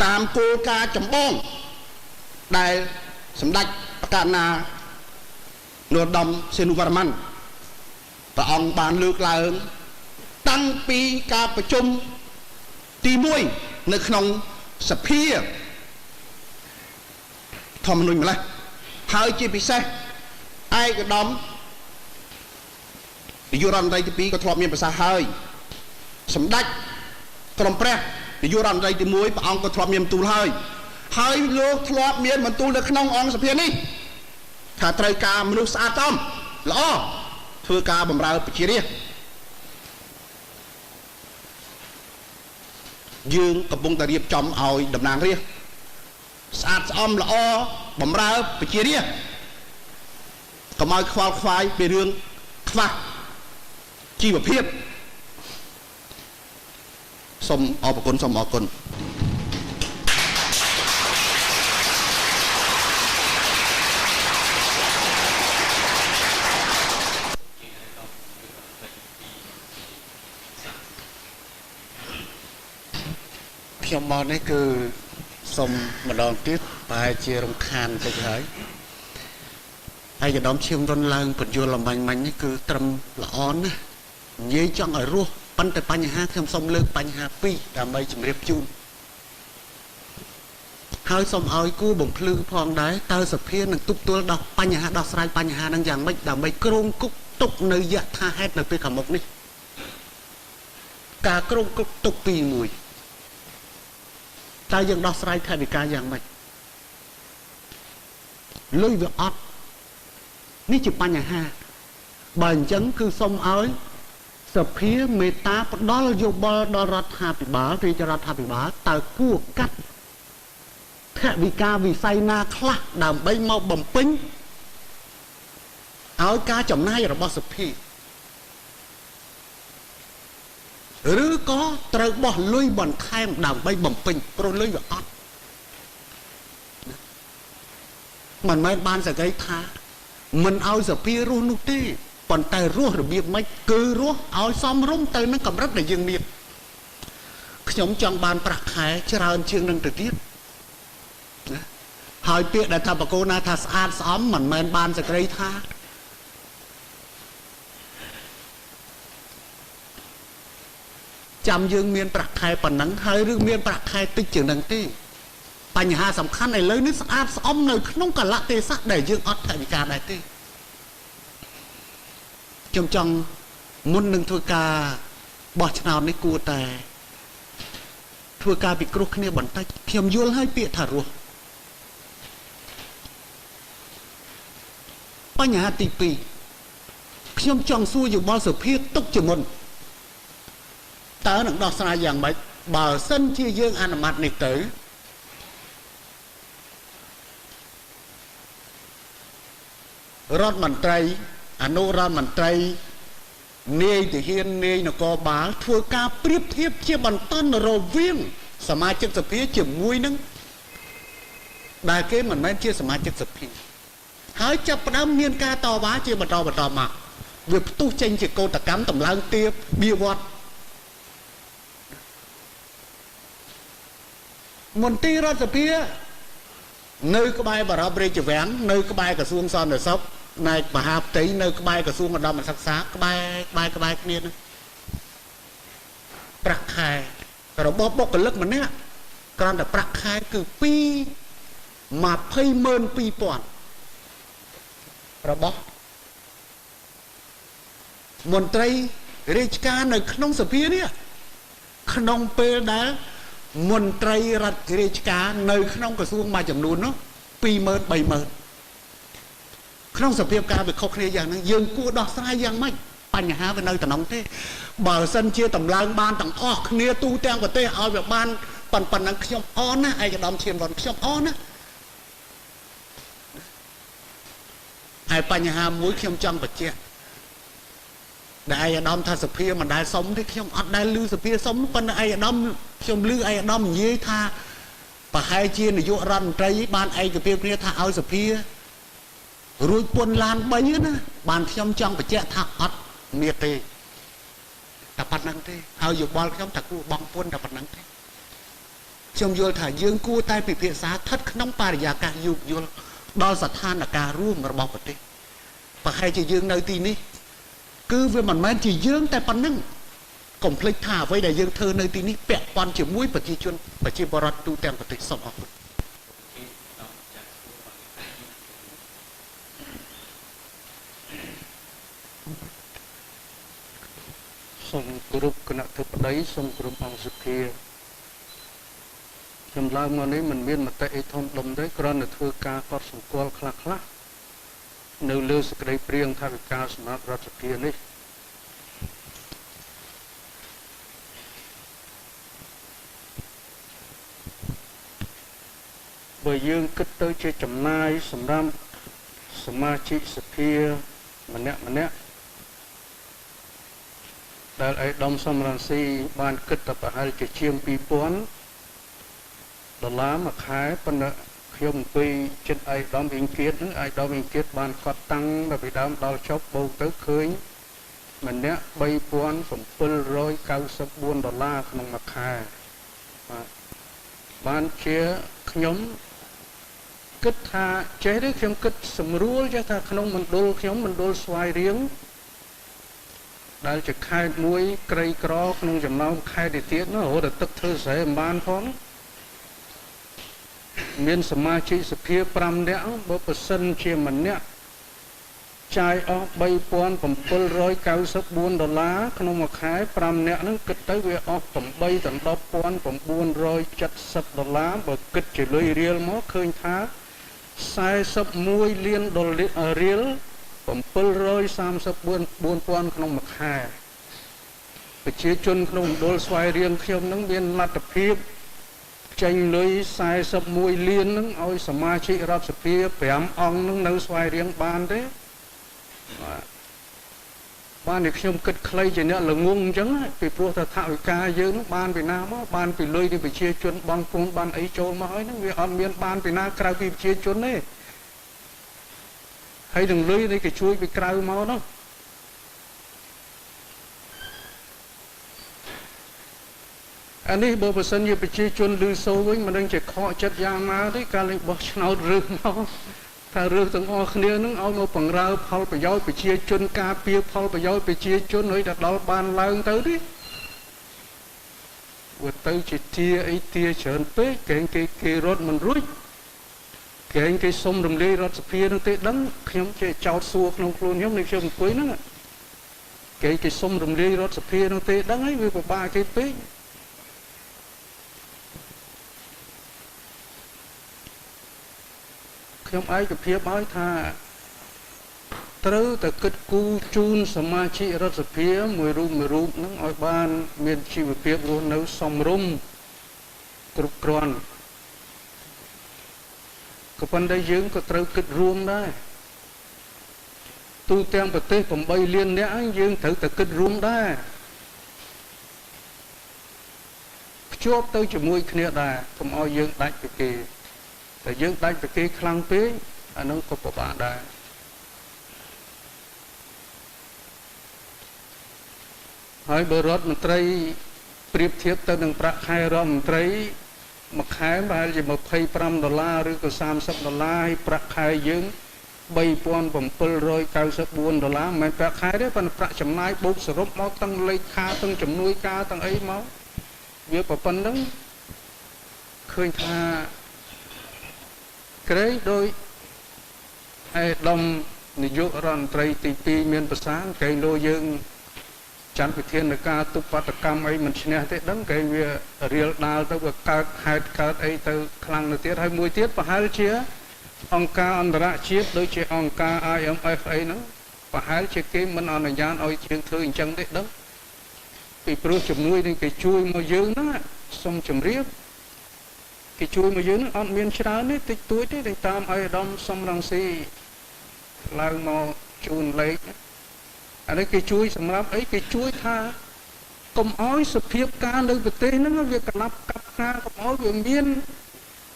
តាមគោលការណ៍ចម្បងដែលសម្ដេចប្រកាសណានរោត្តមសីហនុវរ្ម័នព្រះអង្គបានលើកឡើងតាំងពីការប្រជុំទី1នៅក្នុងសភាធម្មនុញ្ញម្លេះហើយជាពិសេសឯកឧត្តមនាយករដ្ឋមន្ត្រីទី2ក៏ធ្លាប់មានប្រសាសន៍ហើយសម្ដេចក្រមព្រះនាយករដ្ឋមន្ត្រីទី1ព្រះអង្គក៏ធ្លាប់មានបន្ទូលហើយលោកធ្លាប់មានបន្ទូលនៅក្នុងអង្គសភានេះថាត្រូវការមនុស្សស្អាតស្អំល្អធ្វើការបម្រើប្រជារាស្ត្រយើងកំពុងតែរៀបចំឲ្យតំណាងរាស្ត្រស្អាតស្អំល្អបម្រើប្រជារាស្ត្រកុំឲ្យខ្វល់ខ្វាយពីរឿងខ្វះជីវភាពសូមអរគុណសូមអរគុណខ្ញុំមកនេះគឺសូមម្ដងទៀតប្រហែលជារំខានតិចហើយឯកឧត្តមឈៀមរុនឡើងបញ្យល់លំបាញ់មាញ់នេះគឺត្រឹមល្អណាស់និយាយចង់ឲ្យរស់ប៉ុន្តែបញ្ហាខ្ញុំសូមលើកបញ្ហា2ដើម្បីជម្រាបជូនហើយសូមឲ្យគូបំភ្លឺផងដែរតើសភានឹងទប់ទល់ដល់បញ្ហាដោះស្រាយបញ្ហានឹងយ៉ាងម៉េចដើម្បីគ្រោងគុក ទុកនៅយថាហេតុនៅពេលខាងមុខនេះការក្រុមគ្រប់ទុកពីមួយតើយើងដោះស្រាយថវិកាយ៉ាងម៉េចលុយវាអត់នេះជាបញ្ហាបើអញ្ចឹងគឺសូមឲ្យសភាមេត្តាផ្ដល់យោបល់ដល់រដ្ឋាភិបាលរាជរដ្ឋាភិបាលតើគួរកាត់ថវិកាវិស័យណាខ្លះដើម្បីមកបំពេញឲ្យការចំណាយរបស់សភាឬក៏ត្រូវបោះលុយបន្ថែមដើម្បីបំពេញព្រោះលុយវាអត់មិនមែនបានសក្តិថាមិនឲ្យសភារស់នោះទេប៉ុន្តែរស់របៀបម៉េចគឺរស់ឲ្យសមរម្យទៅនឹងកម្រិតដែលយើងមានខ្ញុំចង់បានប្រាក់ខែច្រើនជាងនឹងទៅទៀតណាហើយពាក្យដែលថាបកគោណាថាស្អាតស្អំមិនមែនបានសក្តិថាចាំយើងមានប្រាក់ខែប៉ុណ្ណឹងហើយឬមានប្រាក់ខែតិចជាងនឹងទេបញ្ហាសំខាន់ឥឡូវនេះស្អាតស្អំនៅក្នុងកលៈទេសៈដែលយើងអត់ថវិកាដែរទេខ្ញុំចង់មុននឹងធ្វើការបោះឆ្នោតនេះគួរតែធ្វើការពិគ្រោះគ្នាបន្តិចខ្ញុំយល់ហើយពាក្យថារស់បញ្ហាទី2ខ្ញុំចង់សួរយោបល់សភាទុកជាមុនតើនឹងដោះស្រាយយ៉ាងម៉េចបើសិនជាយើងអនុម័តនេះទៅរដ្ឋមន្ត្រីអនុរដ្ឋមន្ត្រីនាយទាហាននាយនគរបាលធ្វើការប្រៀបធៀបជាបន្តរវាងសមាជិកសភាជាមួយនឹងដែលគេមិនមែនជាសមាជិកសភាហើយចាប់ផ្ដើមមានការតវ៉ាជាបន្តមកវាផ្ទុះចេញជាកោតកម្មតម្លើងទាបបៀវត្តមន្ត្រីរដ្ឋសភានៅក្បែរបរិបរាជវាំងនៅក្បែរក្រសួងសន្តិសុខណែកមហាផ្ទៃនៅក្បែរក្រសួងឧត្តមសិក្សាក្បែរគ្នានឹងប្រាក់ខែរបស់បុគ្គលិកម្នាក់គ្រាន់តែប្រាក់ខែគឺ222,000របស់មន្ត្រីរាជការនៅក្នុងសភានេះក្នុងពេលដែលមន្ត្រីរដ្ឋរាជការនៅក្នុងក្រសួងមួយចំនួននោះ 23000 ក្នុងសភាពការវិខុសគ្នាយ៉ាងហ្នឹងយើងគួរដោះស្រាយយ៉ាងម៉េចបញ្ហាវានៅតំណងទេបើសិនជាតម្លើងបានទាំងអស់គ្នាទូទាំងប្រទេសឲ្យវាបានប៉ុណ្ណឹងខ្ញុំអរណាឯកឧត្តមឈានវណ្ណខ្ញុំអរណាហើយបញ្ហាមួយខ្ញុំចង់បញ្ជាក់ដែលឯកឧត្តមថាសភាមិនដែលសុំទេខ្ញុំអត់ដែលឮសភាសុំប៉ុន្តែឯកឧត្តមខ្ញុំឮឯកឧត្តមនិយាយថាប្រហែលជានាយករដ្ឋមន្ត្រីបានឯកភាពគ្នាថាឲ្យសភារួចពន្ធឡាន3ណាបានខ្ញុំចង់បញ្ជាក់ថាអត់មានទេតែប៉ុណ្្នឹងទេហើយយោបល់ខ្ញុំថាគួរបងពន្ធតែប៉ុណ្្នឹងទេខ្ញុំយល់ថាយើងគួរតែពិភាក្សាស្ថិតក្នុងបរិយាកាសយោគយល់ដល់ស្ថានភាពរួមរបស់ប្រទេសប្រហែលជាយើងនៅទីនេះគឺវាមិនមែនជាយើងតែប៉ុណ្្នឹងកុំភ្លេចថាអ្វីដែលយើងធ្វើនៅទីនេះពាក់ព័ន្ធជាមួយប្រជាជនប្រជាពលរដ្ឋទូទាំងប្រទេសសូមអរគុណសូមគោរពគណៈធិបតីសូមគោរពអង្គសភាខ្ញុំឡើងមកនេះមិនមានមតិអីធំដុំទេគ្រាន់តែធ្វើការកត់សម្គាល់ខ្លះនៅលើសេចក្តីព្រាងថាវិការសម្រាប់រដ្ឋសភានេះបើយើងគិតទៅជាចំណាយសម្រាប់សមាជិកសភាម្នាក់ដែលឯកឧត្តមសំរងស៊ីបានគិតតែប្រហែលជាជាង$2,000មួយខែប៉ុន្តែខ្ញុំអង្គុយចិត្តឯកឧត្តមវិញ្ញជាតិនឹងឯកឧត្តមវិញ្ញជាតិបានកត់តាំងពីដើមដល់ចប់បូកទៅឃើញម្នាក់$3,794ក្នុងមួយខែបានជាខ្ញុំគិតថាចេះទេខ្ញុំគិតស្រួលចេះថាក្នុងមណ្ឌលខ្ញុំមណ្ឌលស្វាយរៀងដែលជាខេត្តមួយក្រីក្រក្នុងចំណោមខេត្តទៀតនោះរហូតដល់ទឹកធ្វើស្រែមិនបានផងមានសមាជិកសភា5នាក់បើប្រសិនជាម្នាក់ ចាយអស់$3,794ដុល្លារក្នុងមួយខែ5នាក់ហ្នឹងគិតទៅវាអស់$8,970ដុល្លារបើគិតជាលុយរៀលមកឃើញថា41លានដុល្លាររៀល734,000ក្នុងមួយខែប្រជាជនក្នុងមណ្ឌលស្វាយរៀងខ្ញុំហ្នឹងមានលទ្ធភាពចេញលុយ41លានហ្នឹងឲ្យសមាជិករដ្ឋសភា5អង្គហ្នឹងនៅស្វាយរៀងបានទេបានតែខ្ញុំគិតខ្លីជាអ្នកល្ងងអញ្ចឹងពីព្រោះថាថវិកាយើងហ្នឹងបានពីណាមកបានពីលុយនៃប្រជាជនបងប្អូនបានអីចូលមកហើយហ្នឹងវាអត់មានបានពីណាក្រៅពីប្រជាជនទេហើយនឹងលុយនេះគេជួយពីក្រៅមកនោះអានេះបើប្រសិនជាប្រជាជនឮសូរវិញមិនដឹងជាខកចិត្តយ៉ាងណាទេកាលនេះបោះឆ្នោតរើសមកថារើសទាំងអស់គ្នានឹងឲ្យមកបង្រើផលប្រយោជន៍ប្រជាជនការពារផលប្រយោជន៍ប្រជាជនហើយតែដល់បានឡើងទៅទេវាទៅជាទាអីទាច្រើនពេកគេរត់មិនរួចគេសុំរំលាយរដ្ឋសភានឹងទេដឹងខ្ញុំជាចោតសួរក្នុងខ្លួនខ្ញុំនេះខ្ញុំអង្គុយហ្នឹងគេសុំរំលាយរដ្ឋសភានឹងទេដឹងហើយវាពិបាកគេពេកខ្ញុំឯកភាពឲ្យថាត្រូវតែគិតគូរជូនសមាជិករដ្ឋសភាមួយរូបហ្នឹងឲ្យបានមានជីវភាពរស់នៅសមរម្យគ្រប់គ្រាន់ក៏ប៉ុន្តែយើងក៏ត្រូវគិតរួមដែរទូទាំងប្រទេស8លាននាក់យើងត្រូវតែគិតរួមដែរភ្ជាប់ទៅជាមួយគ្នាដែរកុំឲ្យយើងដាច់ពីគេតែយើងដាច់ពីគេខ្លាំងពេកអានឹងក៏ពិបាកដែរហើយបើរដ្ឋមន្ត្រីប្រៀបធៀបទៅនឹងប្រាក់ខែរដ្ឋមន្ត្រីមួយខែប្រហែលជា$25ឬក៏$30ហើយប្រាក់ខែយើង$3,794មិនមែនប្រាក់ខែទេប៉ុន្តែប្រាក់ចំណាយបូកសរុបមកទាំងលេខាទាំងជំនួយការទាំងអីមកវាប៉ុណ្្នឹងឃើញថាក្រែងដោយឯកឧត្តមនាយករដ្ឋមន្ត្រីទី2មានប្រសាសន៍កែងលោយើងច័ន្ទវិធានការទុបបដកម្មអីមិនឈ្នះទេដឹងគេវារៀលដាលទៅវាកើតហេតុកើតអីទៅខ្លាំងទៅទៀតហើយមួយទៀតប្រហែលជាអង្គការអន្តរជាតិដូចជាអង្គការ IMF អីហ្នឹងប្រហែលជាគេមិនអនុញ្ញាតឲ្យយើងធ្វើអញ្ចឹងទេដឹងពីព្រោះជំនួយនេះគេជួយមកយើងហ្នឹងសូមជម្រាបគេជួយមកយើងហ្នឹងអត់មានច្រើនទេតិចតួចទេតាមឲ្យឧត្តមសំរងស៊ីឡើងមកជូនលេខអានេះគេជួយសម្រាប់អីគេជួយថាកុំឲ្យសភាពការនៅប្រទេសហ្នឹងវាកលាប់កាប់ខាកុំឲ្យវាមាន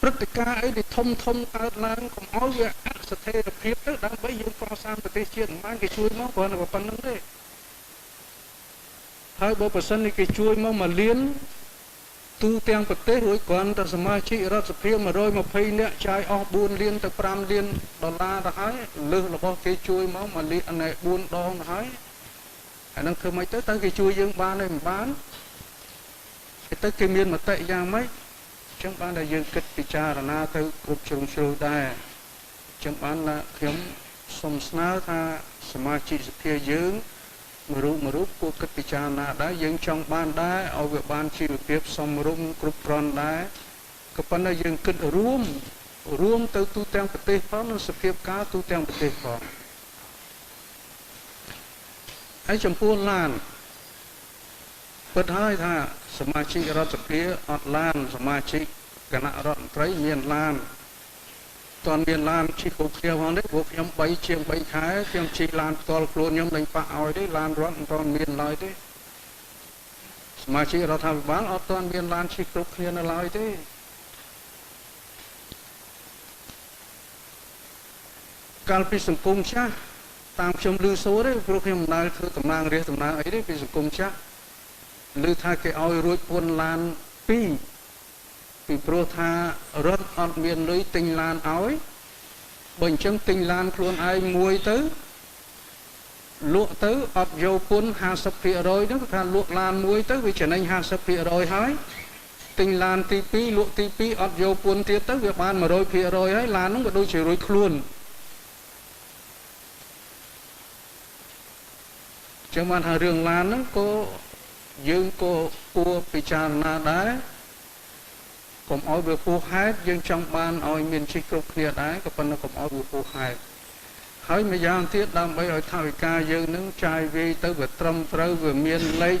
ព្រឹត្តិការណ៍អីដែលធំកើតឡើងកុំឲ្យវាអស្ថិរភាពទៅដើម្បីយើងកសាងប្រទេសជាតិមិនគេជួយមកគ្រាន់តែប៉ុណ្្នឹងទេហើយបើប្រសិននេះគេជួយមក1លានទូទាំងប្រទេសរួចគ្រាន់តែសមាជិករដ្ឋសភា120នាក់ចាយអស់4លានទៅ5លានដុល្លារទៅហើយលើសរបស់គេជួយមក1លាន4ដងទៅហើយអានឹងធ្វើម៉េចទៅគេជួយយើងបានទេមិនបានទៅគេមានមតិយ៉ាងម៉េចចឹងបានតែយើងគិតពិចារណាទៅគ្រប់ជ្រុងជ្រោយដែរចឹងបានខ្ញុំសូមស្នើថាសមាជិកសភាយើងមួយរូបគួរគិតពិចារណាដែរយើងចង់បានដែរឲ្យវាបានជីវភាពសមរម្យគ្រប់គ្រាន់ដែរក៏ប៉ុន្តែយើងគិតរួមទៅទូទាំងប្រទេសផងនិងសភាពការទូទាំងប្រទេសផងហើយចំពោះឡានពិតហើយថាសមាជិករដ្ឋសភាអត់ឡានសមាជិកគណៈរដ្ឋមន្ត្រីមានឡានតើមានឡានជិះគ្រប់គ្នាផងទេព្រោះខ្ញុំជាង3ខែខ្ញុំជិះឡានផ្ទាល់ខ្លួនខ្ញុំដេញប៉ះឲ្យទេឡានរដ្ឋមិនទាន់មានឡើយទេសមាជិករដ្ឋាភិបាលអត់ទាន់មានឡានជិះគ្រប់គ្នានៅឡើយទេកាលពីសង្គមចាស់តាមខ្ញុំឮសូរទេព្រោះខ្ញុំមិនដែលធ្វើតំណាងរាស្ត្រតំណាងអីទេពីសង្គមចាស់ឮថាគេឲ្យរួចពន្ធឡាន2ពីព្រោះថារដ្ឋអត់មានលុយទិញឡានឲ្យបើអញ្ចឹងទិញឡានខ្លួនឯងមួយទៅលក់ទៅអត់យកពន្ធ 50% ហ្នឹងគឺថាលក់ឡានមួយទៅវាចំណេញ 50% ហើយទិញឡានទី2លក់ទី2អត់យកពន្ធទៀតទៅវាបាន 100% ហើយឡានហ្នឹងក៏ដូចជារួចខ្លួន ចឹងបានថារឿងឡានហ្នឹងក៏យើងក៏គួរពិចារណាដែរកុំឲ្យវាហួសហេតុយើងចង់បានឲ្យមានជិះគ្រប់គ្នាដែរក៏ប៉ុន្តែកុំឲ្យវាហួសហេតុហើយម្យ៉ាងទៀតដើម្បីឲ្យថវិកាយើងនឹងចាយវាយទៅវាត្រឹមត្រូវវាមានលេខ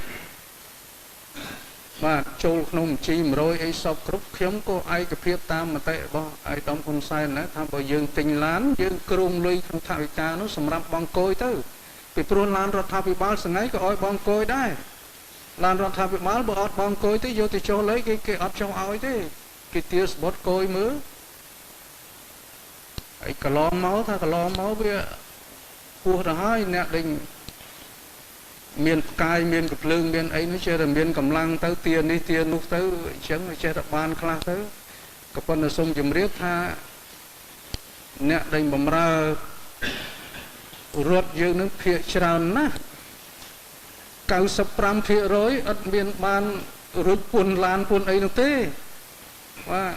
បាទចូលក្នុងបញ្ជី100អីសពគ្រប់ខ្ញុំក៏ឯកភាពតាមមតិរបស់ឯកឧត្តមហ៊ុនសែនណាថាបើយើងទិញឡានយើងគ្រោងលុយក្នុងថវិកានោះសម្រាប់បង់គយទៅពីព្រោះឡានរដ្ឋាភិបាលសងៃក៏ឲ្យបង់គយដែរឡានរដ្ឋាភិបាលបើអត់បង់គយទេយកទៅចុះលេខគេអត់ចុះឲ្យទេគេទាស្បត់គយមើលហើយកន្លងមកថាកន្លងមកវាពោះទៅហើយអ្នកដេញមានផ្កាយមានកំភ្លើងមានអីនោះចេះតែមានកម្លាំងទៅទានេះទានោះទៅអញ្ចឹងចេះតែបានខ្លះទៅក៏ប៉ុន្តែសូមជម្រាបថាអ្នកដេញបំរើរត់យើងនឹងភាគច្រើនណាស់95% អត់មានបានរួចពន្ធឡានពន្ធអីនោះទេបាទ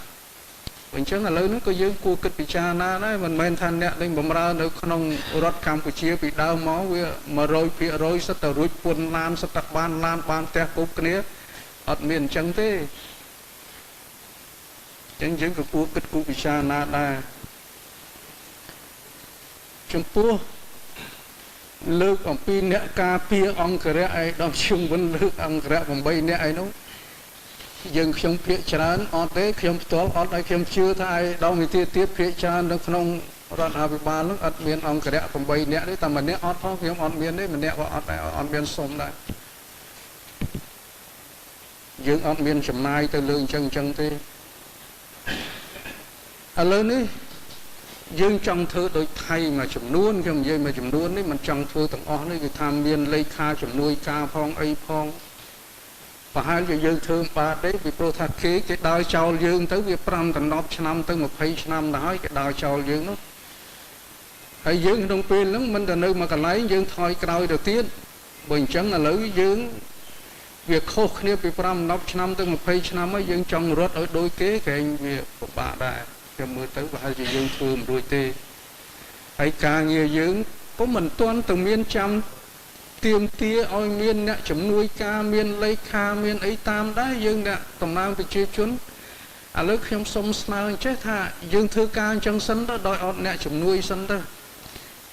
អញ្ចឹងឥឡូវនេះក៏យើងគួរគិតពិចារណាដែរមិនមែនថាអ្នកដេញបំរើនៅក្នុងរដ្ឋកម្ពុជាពីដើមមកវា 100% សិតតែរួចពន្ធឡានសិតតែបានឡានបានផ្ទះគ្រប់គ្នាអត់មានអញ្ចឹងទេអញ្ចឹងយើងក៏គួរគិតគូរពិចារណាដែរចំពោះលើកអំពីអ្នកការពារអង្គរៈឯកឧត្តមជុំវិញលើកអង្គរៈ8នាក់ឯនោះយើងខ្ញុំភាកច្រើនអត់ទេខ្ញុំផ្ទាល់អត់ឲ្យខ្ញុំជឿថាឯកឧត្តមវិទ្យាទៀតភាកច្រើននៅក្នុងរដ្ឋាភិបាលនឹងអត់មានអង្គរៈ8នាក់ទេតែម្នាក់អត់ផងខ្ញុំអត់មានទេម្នាក់ក៏អត់ដែរអត់មានសុំដែរយើងអត់មានចំណាយទៅលើអញ្ចឹងទេឥឡូវនេះយើងចង់ធ្វើដូចថៃមួយចំនួនខ្ញុំនិយាយមួយចំនួននេះមិនចង់ធ្វើទាំងអស់នេះគឺថាមានលេខាជំនួយការផងអីផងប្រហែលជាយើងធ្វើបាទទេពីព្រោះថាគេដើរចោលយើងទៅវា5ដល់10ឆ្នាំទៅ20ឆ្នាំទៅហើយគេដើរចោលយើងនោះហើយយើងក្នុងពេលហ្នឹងមិនទៅនៅមួយកន្លែងយើងថយក្រោយទៅទៀតបើអញ្ចឹងឥឡូវយើងវាខុសគ្នាពី5 10ឆ្នាំទៅ20ឆ្នាំហើយយើងចង់រត់ឲ្យដូចគេគេវាពិបាកដែរខ្ញុំមើលទៅប្រហែលជាយើងធ្វើមិនរួចទេហើយការងារយើងក៏មិនទាន់ទៅមានចាំទៀមទាឲ្យមានអ្នកជំនួយការមានលេខាមានអីតាមដែរយើងអ្នកតំណាងប្រជាជនឥឡូវខ្ញុំសូមស្នើអញ្ចេះថាយើងធ្វើការអញ្ចឹងសិនទៅដោយអត់អ្នកជំនួយសិនទៅ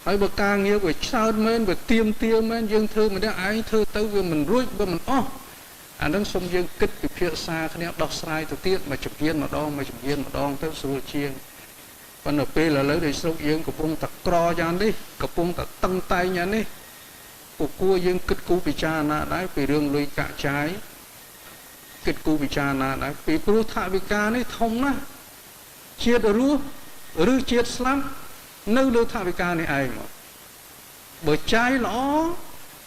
ហើយបើការងារវាច្រើនមែនវាទៀមទាមែនយើងធ្វើម្នាក់ឯងធ្វើទៅវាមិនរួចវាមិនអស់អានឹងសូមយើងគិតពិភាក្សាគ្នាដោះស្រាយទៅទៀតមួយជំហានម្ដងមួយជំហានម្ដងទៅស្រួលជាងប៉ុន្តែពេលឥឡូវដែលស្រុកយើងកំពុងតែក្រយ៉ាងនេះកំពុងតែតឹងតែងយ៉ាងនេះគួរយើងគិតគូរពិចារណាដែរពីរឿងលុយកាក់ចាយគិតគូរពិចារណាដែរពីព្រោះថវិកានេះធំណាស់ជាតិរស់ឬជាតិស្លាប់នៅលើថវិកានេះឯងមកបើចាយល្អ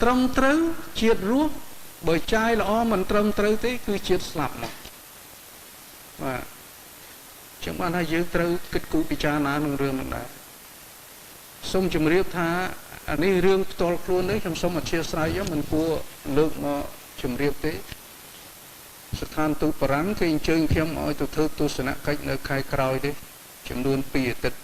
ត្រឹមត្រូវជាតិរស់បើចាយល្អមិនត្រឹមត្រូវទេគឺជាតិស្លាប់មកបាទចឹងបានថាយើងត្រូវគិតគូរពិចារណានឹងរឿងហ្នឹងដែរសូមជម្រាបថាអានេះរឿងផ្ទាល់ខ្លួននេះខ្ញុំសូមអធិស្ឋានមិនគួរលើកមកជម្រាបទេស្ថានទូតបារាំងគេអញ្ជើញខ្ញុំឲ្យទៅធ្វើទស្សនកិច្ចនៅខែក្រោយទេចំនួន2អាទិត្យ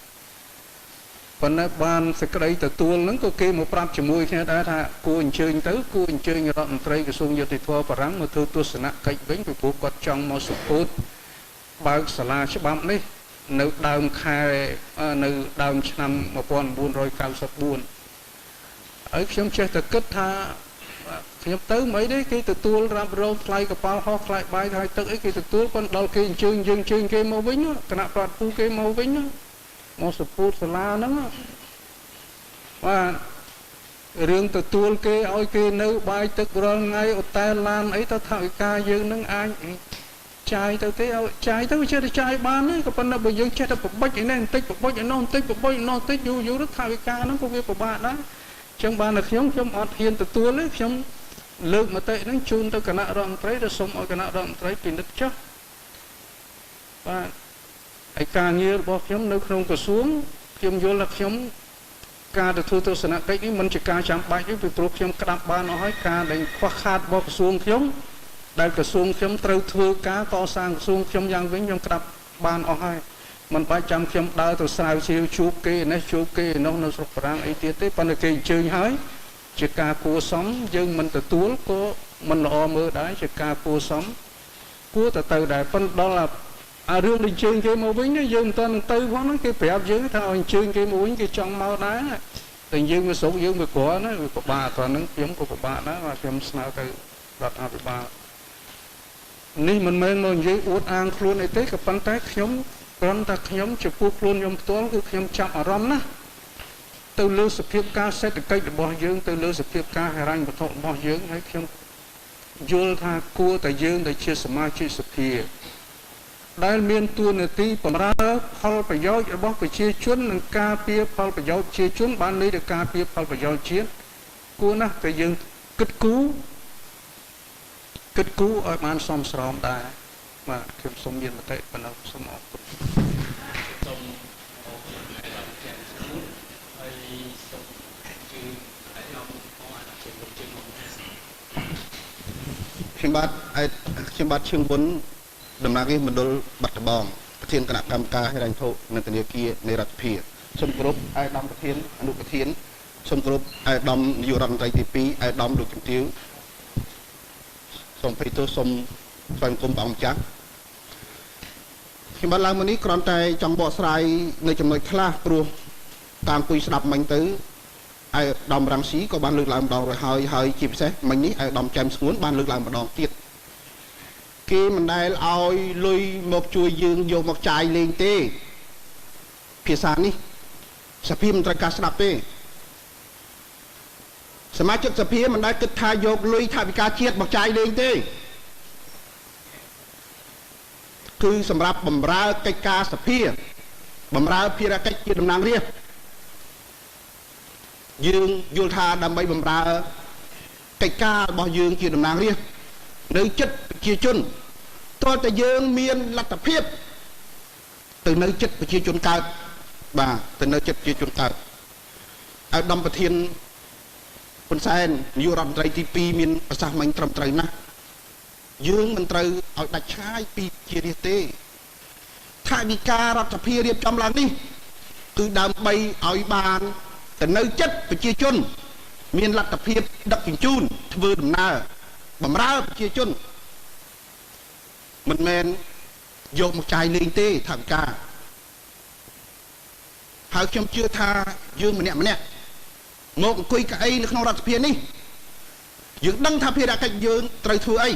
ប៉ុន្តែបានសេចក្តីទទួលហ្នឹងក៏គេមកប្រាប់ជាមួយគ្នាដែរថាគួរអញ្ជើញទៅគួរអញ្ជើញរដ្ឋមន្ត្រីក្រសួងយុតិធម៌បារាំងមកធ្វើទស្សនកិច្ចវិញពីព្រោះគាត់ចង់មកសពោតបើកសាលាច្បាប់នេះនៅដើមខែនៅដើមឆ្នាំ1994ហើយខ្ញុំចេះតែគិតថាខ្ញុំទៅមិនអីទេគេទទួលរ៉ាប់រងថ្លៃកប៉ាល់ហោះថ្លៃបាយថ្លៃទឹកអីគេទទួលប៉ុន្តែដល់គេអញ្ជើញយើងអញ្ជើញគេមកវិញគណៈប្រតិភូគេមកវិញមកសពោតសាលាហ្នឹងបាទរឿងទទួលគេឲ្យគេនៅបាយទឹករាល់ថ្ងៃអូតែឡានអីទៅថវិកាយើងនឹងអាចចាយទៅទេឲ្យចាយទៅវាចេះតែចាយបានទេក៏ប៉ុន្តែបើយើងចេះតែបបិចឯនេះបន្តិចបបិចឯនោះបន្តិចបបិចឯនោះបន្តិចយូរទៅថវិកាហ្នឹងក៏វាពិបាកដែរចឹងបានតែខ្ញុំអត់ហ៊ានទទួលទេខ្ញុំលើកមតិហ្នឹងជូនទៅគណៈរដ្ឋមន្ត្រីទៅសូមឲ្យគណៈរដ្ឋមន្ត្រីពិនិត្យចុះបាទហើយការងាររបស់ខ្ញុំនៅក្នុងក្រសួងខ្ញុំយល់ថាខ្ញុំការទៅធ្វើទស្សនកិច្ចនេះមិនជាការចាំបាច់ទេពីព្រោះខ្ញុំក្តាប់បានអស់ហើយការដែលខ្វះខាតរបស់ក្រសួងខ្ញុំដែលក្រសួងខ្ញុំត្រូវធ្វើការកសាងក្រសួងខ្ញុំយ៉ាងវិញខ្ញុំក្តាប់បានអស់ហើយមិនបាច់ចាំខ្ញុំដើរទៅស្រាវជ្រាវជួបគេនេះជួបគេនោះនៅស្រុកបារាំងអីទៀតទេប៉ុន្តែគេអញ្ជើញហើយ ជាការគួរសមយើងមិនទទួលក៏មិនល្អមើលដែរជាការគួរសមគួរទៅដែរប៉ុន្តែដល់អារឿងអញ្ជើញគេមកវិញយើងមិនទាន់ទៅផងហ្នឹងគេប្រាប់យើងថាអញ្ជើញគេមកវិញគេចង់មកដែរតែយើងវាស្រុកយើងវាគ្រាន់ណាវាពិបាកត្រង់ហ្នឹងខ្ញុំក៏ពិបាកដែរបាទខ្ញុំស្នើទៅរដ្ឋាភិបាលនេះមិនមែនមកនិយាយអួតអាងខ្លួនអីទេក៏ប៉ុន្តែខ្ញុំគ្រាន់តែខ្ញុំចំពោះខ្លួនខ្ញុំផ្ទាល់គឺខ្ញុំចាប់អារម្មណ៍ណាទៅលើសភាពការសេដ្ឋកិច្ចរបស់យើងទៅលើសភាពការហិរញ្ញវត្ថុរបស់យើងហើយខ្ញុំយល់ថាគួរតែយើងដែលជាសមាជិកសភាដែលមានតួនាទីបម្រើផលប្រយោជន៍របស់ប្រជាជននិងការពារផលប្រយោជន៍ប្រជាជនបានន័យថាការពារផលប្រយោជន៍ជាតិគួរណាស់តែយើងគិតគូរឲ្យបានសមស្របដែរបាទខ្ញុំសូមមានមតិប៉ុណ្ណឹងសូមអរគុណខ្ញុំបាទឈឹងវុនតំណាងរាជមណ្ឌលបាត់ដំបងប្រធានគណៈកម្មការហិរញ្ញវត្ថុនិងធនាគារនៃរដ្ឋាភិបាលសូមគោរពអាយដាមប្រធានអនុប្រធានសូមគោរពអាយដាមនាយករដ្ឋមន្ត្រីទី2អាយដាមលោកជំទាវសូមអភ័យទោសសូមស្វែងគុំព្រះអង្គម្ចាស់ខ្ញុំបានឡើងមកនេះគ្រាន់តែចង់បកស្រាយនៅចំណុចខ្លះព្រោះតាមអង្គុយស្ដាប់មិញទៅអាយដាមរាំងស៊ីក៏បានលើកឡើងម្ដងរួចហើយជាពិសេសមិញនេះអាយដាមចែមស្ងួនបានលើកឡើងម្ដងទៀតគេមិនដែលឲ្យលុយមកជួយយើងយកមកចាយលេងទេភាសានេះសភាមិនត្រូវការស្ដាប់ទេសមាជិកសភាមិនដែលគិតថាយកលុយថវិកាជាតិមកចាយលេងទេគឺសម្រាប់បម្រើកិច្ចការសភាបម្រើភារកិច្ចជាតំណាងរាស្ត្រយើងយល់ថាដើម្បីបម្រើកិច្ចការរបស់យើងជាតំណាងរាស្ត្រនៅចិត្តប្រជាជនតើតើយើងមានលទ្ធភាពទៅនៅចិត្តប្រជាជនកើតបាទទៅនៅចិត្តប្រជាជនកើតឲ្យដំប្រធានហ៊ុនសែននាយករដ្ឋមន្ត្រីទី2មានប្រសាសន៍មិញត្រឹមត្រូវណាស់យើងមិនត្រូវឲ្យដាច់ឆ្ងាយពីជារាជទេថាវិការរដ្ឋាភិបាលរៀបចំឡើងនេះគឺដើម្បីឲ្យបានទៅនៅចិត្តប្រជាជនមានលទ្ធភាពដឹកជញ្ជូនធ្វើដំណើរបម្រើប្រជាជនមិនមែនយកមកចាយលេងទេថាវិការហើយខ្ញុំជឿថាយើងម្នាក់មកអង្គុយកៅអីនៅក្នុងរដ្ឋសភានេះយើងដឹងថាភារកិច្ចយើងត្រូវធ្វើអី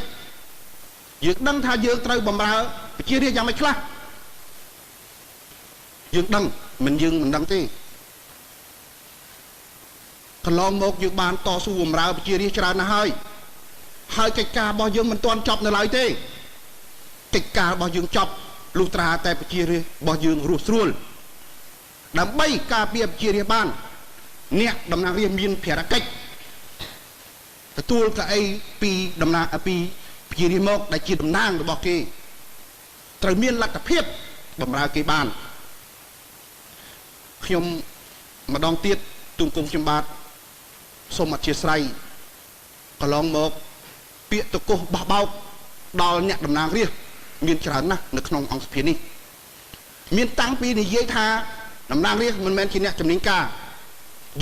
យើងដឹងថាយើងត្រូវបម្រើប្រជារាស្ត្រយ៉ាងម៉េចខ្លះយើងដឹងមិនយើងមិនដឹងទេកន្លងមកយើងបានតស៊ូបម្រើប្រជារាស្ត្រច្រើនណាស់ហើយកិច្ចការរបស់យើងមិនទាន់ចប់នៅឡើយទេកិច្ចការរបស់យើងចប់លុះត្រាតែប្រជារាស្ត្ររបស់យើងរស់ស្រួលដើម្បីការពារប្រជារាស្ត្របានអ្នកតំណាងរាស្ត្រមានភារកិច្ចទទួលកៅអីពីតំណាងពីប្រជារាស្ត្រមកដែលជាតំណាងរបស់គេត្រូវមានលទ្ធភាពបម្រើគេបានខ្ញុំម្ដងទៀតទូលគុំខ្ញុំបាទសូមអធិស្ឋានកន្លងមកពាក្យតកុសបោះបោកដល់អ្នកតំណាងរាស្ត្រមានច្រើនណាស់នៅក្នុងអង្គសភានេះមានតាំងពីនិយាយថាតំណាងរាស្ត្រមិនមែនជាអ្នកជំនាញការ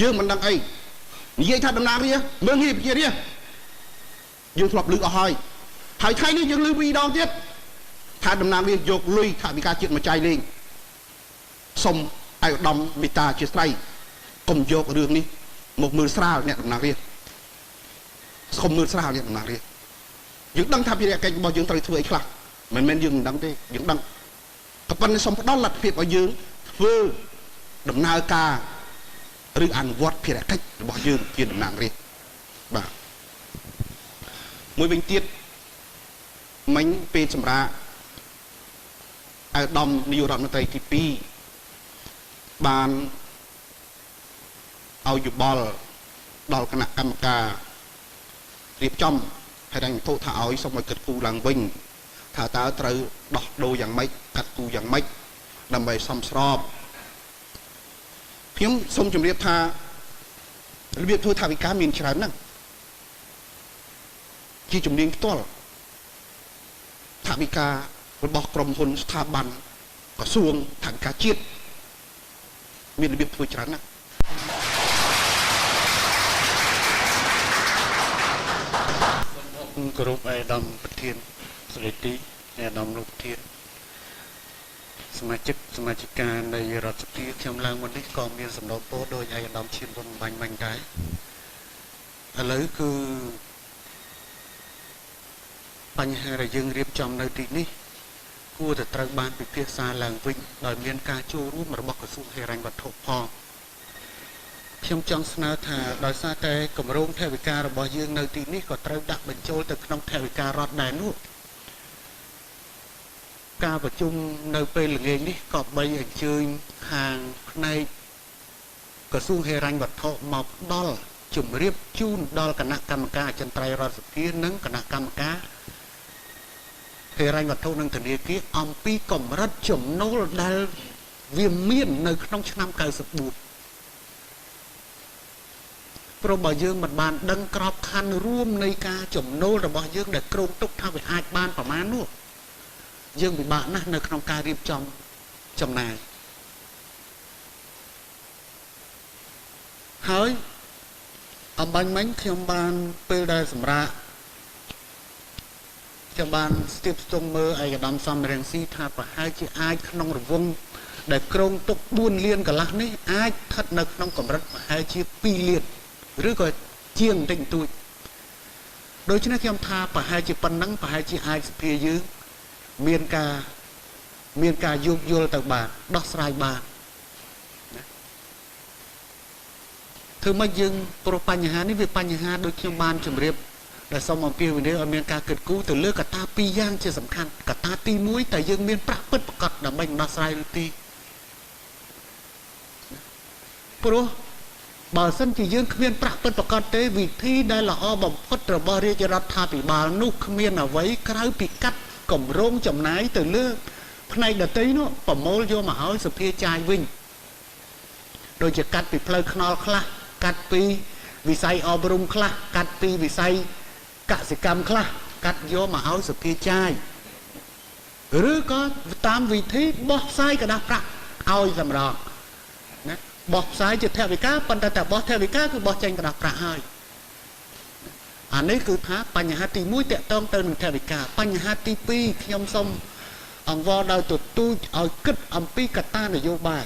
យើងមិនដឹងអីនិយាយថាតំណាងរាស្ត្រមើលងាយប្រជារាស្ត្រយើងធ្លាប់ឮអស់ហើយថ្ងៃនេះយើងឮពីរដងទៀតថាតំណាងរាស្ត្រយកលុយថវិកាជាតិមកចាយលេងសូមអាយឧត្តមមេត្តាជាស្រីកុំយករឿងនេះមកមើលស្រាលអ្នកតំណាងរាស្ត្រសូមមើលស្រាលអ្នកតំណាងរាស្ត្រយើងដឹងថាភារកិច្ចរបស់យើងត្រូវធ្វើអីខ្លះមិនមែនយើងមិនដឹងទេយើងដឹងក៏ប៉ុន្តែសូមផ្ដល់លទ្ធភាពឲ្យយើងធ្វើដំណើរការឬអនុវត្តភារកិច្ចរបស់យើងជាតំណាងរាស្ត្របាទមួយវិញទៀតមិញពេលសម្រាប់អាយដាមនាយករដ្ឋមន្ត្រីទី2បានឲ្យយោបល់ដល់គណៈកម្មការរៀបចំហិរញ្ញវត្ថុថាឲ្យសូមឲ្យគិតគូរឡើងវិញថាតើត្រូវដោះដូរយ៉ាងម៉េចកាត់គូរយ៉ាងម៉េចដើម្បីសមស្របខ្ញុំសូមជម្រាបថារបៀបធ្វើថវិកាមានច្រើនណាស់ជាជំនាញផ្ទាល់ថវិការបស់ក្រុមហ៊ុនស្ថាប័នក្រសួងថវិកាជាតិមានរបៀបធ្វើច្រើនណាស់ ក្រុមឯកឧត្តមប្រធានស្ដីទីឯកឧត្តមលោកប្រធានសមាជិកានៃរដ្ឋសភាខ្ញុំឡើងមុននេះក៏មានសំណូមពរដោយឯកឧត្តមឈៀនវុនបាញ់ដែរឥឡូវគឺបញ្ហាដែលយើងរៀបចំនៅទីនេះគួរតែត្រូវបានពិភាក្សាឡើងវិញដោយមានការចូលរួមរបស់ក្រសួងហិរញ្ញវត្ថុផងខ្ញុំចង់ស្នើថាដោយសារតែគម្រោងថវិការបស់យើងនៅទីនេះក៏ត្រូវដាក់បញ្ចូលទៅក្នុងថវិការដ្ឋដែរនោះការប្រជុំនៅពេលល្ងាចនេះក៏បីអញ្ជើញខាងផ្នែកក្រសួងហិរញ្ញវត្ថុមកដល់ជំរាបជូនដល់គណៈកម្មការអចិន្ត្រៃយ៍រដ្ឋសភានិងគណៈកម្មការហិរញ្ញវត្ថុនិងធនាគារអំពីកម្រិតចំណូលដែលវាមាននៅក្នុងឆ្នាំ94ព្រោះបើយើងមិនបានដឹងក្របខ័ណ្ឌរួមនៃការចំណូលរបស់យើងដែលគ្រោងទុកថាវាអាចបានប្រមាណនោះយើងពិបាកណាស់នៅក្នុងការរៀបចំចំណាយហើយអំបញ្ញមិញខ្ញុំបានពេលដែលសម្រាប់ខ្ញុំបានស្ទាបស្ទង់មើលឯកឧត្តមសំរងស៊ីថាប្រហែលជាអាចក្នុងរង្វង់ដែលក្រុងទុក4លានកន្លះនេះអាចស្ថិតនៅក្នុងកម្រិតប្រហែលជា2លានឬក៏ជាងតិចតួចដូច្នេះខ្ញុំថាប្រហែលជាប៉ុណ្ណឹងប្រហែលជាអាចសភាយើងមានការយោគយល់ទៅបានដោះស្រាយបានធ្វើម៉េចយើងព្រោះបញ្ហានេះវាបញ្ហាដូចខ្ញុំបានជម្រាបដែលសូមអំពាវនាវឲ្យមានការគិតគូរទៅលើកត្តា2យ៉ាងជាសំខាន់កត្តាទី1តើយើងមានប្រាក់ពិតប្រាកដដើម្បីដោះស្រាយឬទេព្រោះបើសិនជាយើងគ្មានប្រាក់ពិតប្រាកដទេវិធីដែលល្អបំផុតរបស់រាជរដ្ឋាភិបាលនោះគ្មានអ្វីក្រៅពីកាត់គម្រោងចំណាយទៅលើផ្នែកដទៃនោះប្រមូលយកមកឲ្យសភាចាយវិញដូចជាកាត់ពីផ្លូវថ្នល់ខ្លះកាត់ពីវិស័យអប់រំខ្លះកាត់ពីវិស័យកសិកម្មខ្លះកាត់យកមកឲ្យសភាចាយឬក៏តាមវិធីបោះផ្សាយกระดาษប្រាក់ឲ្យសម្រាប់ណាបោះផ្សាយជាថវិកាប៉ុន្តែបោះថវិកាគឺបោះចេញกระดาษប្រាក់ហើយអានេះគឺថាបញ្ហាទី1តកតងទៅនឹងថវិកាបញ្ហាទី2ខ្ញុំសូមអង្វរដោយទទូចឲ្យគិតអំពីកត្តានយោបាយ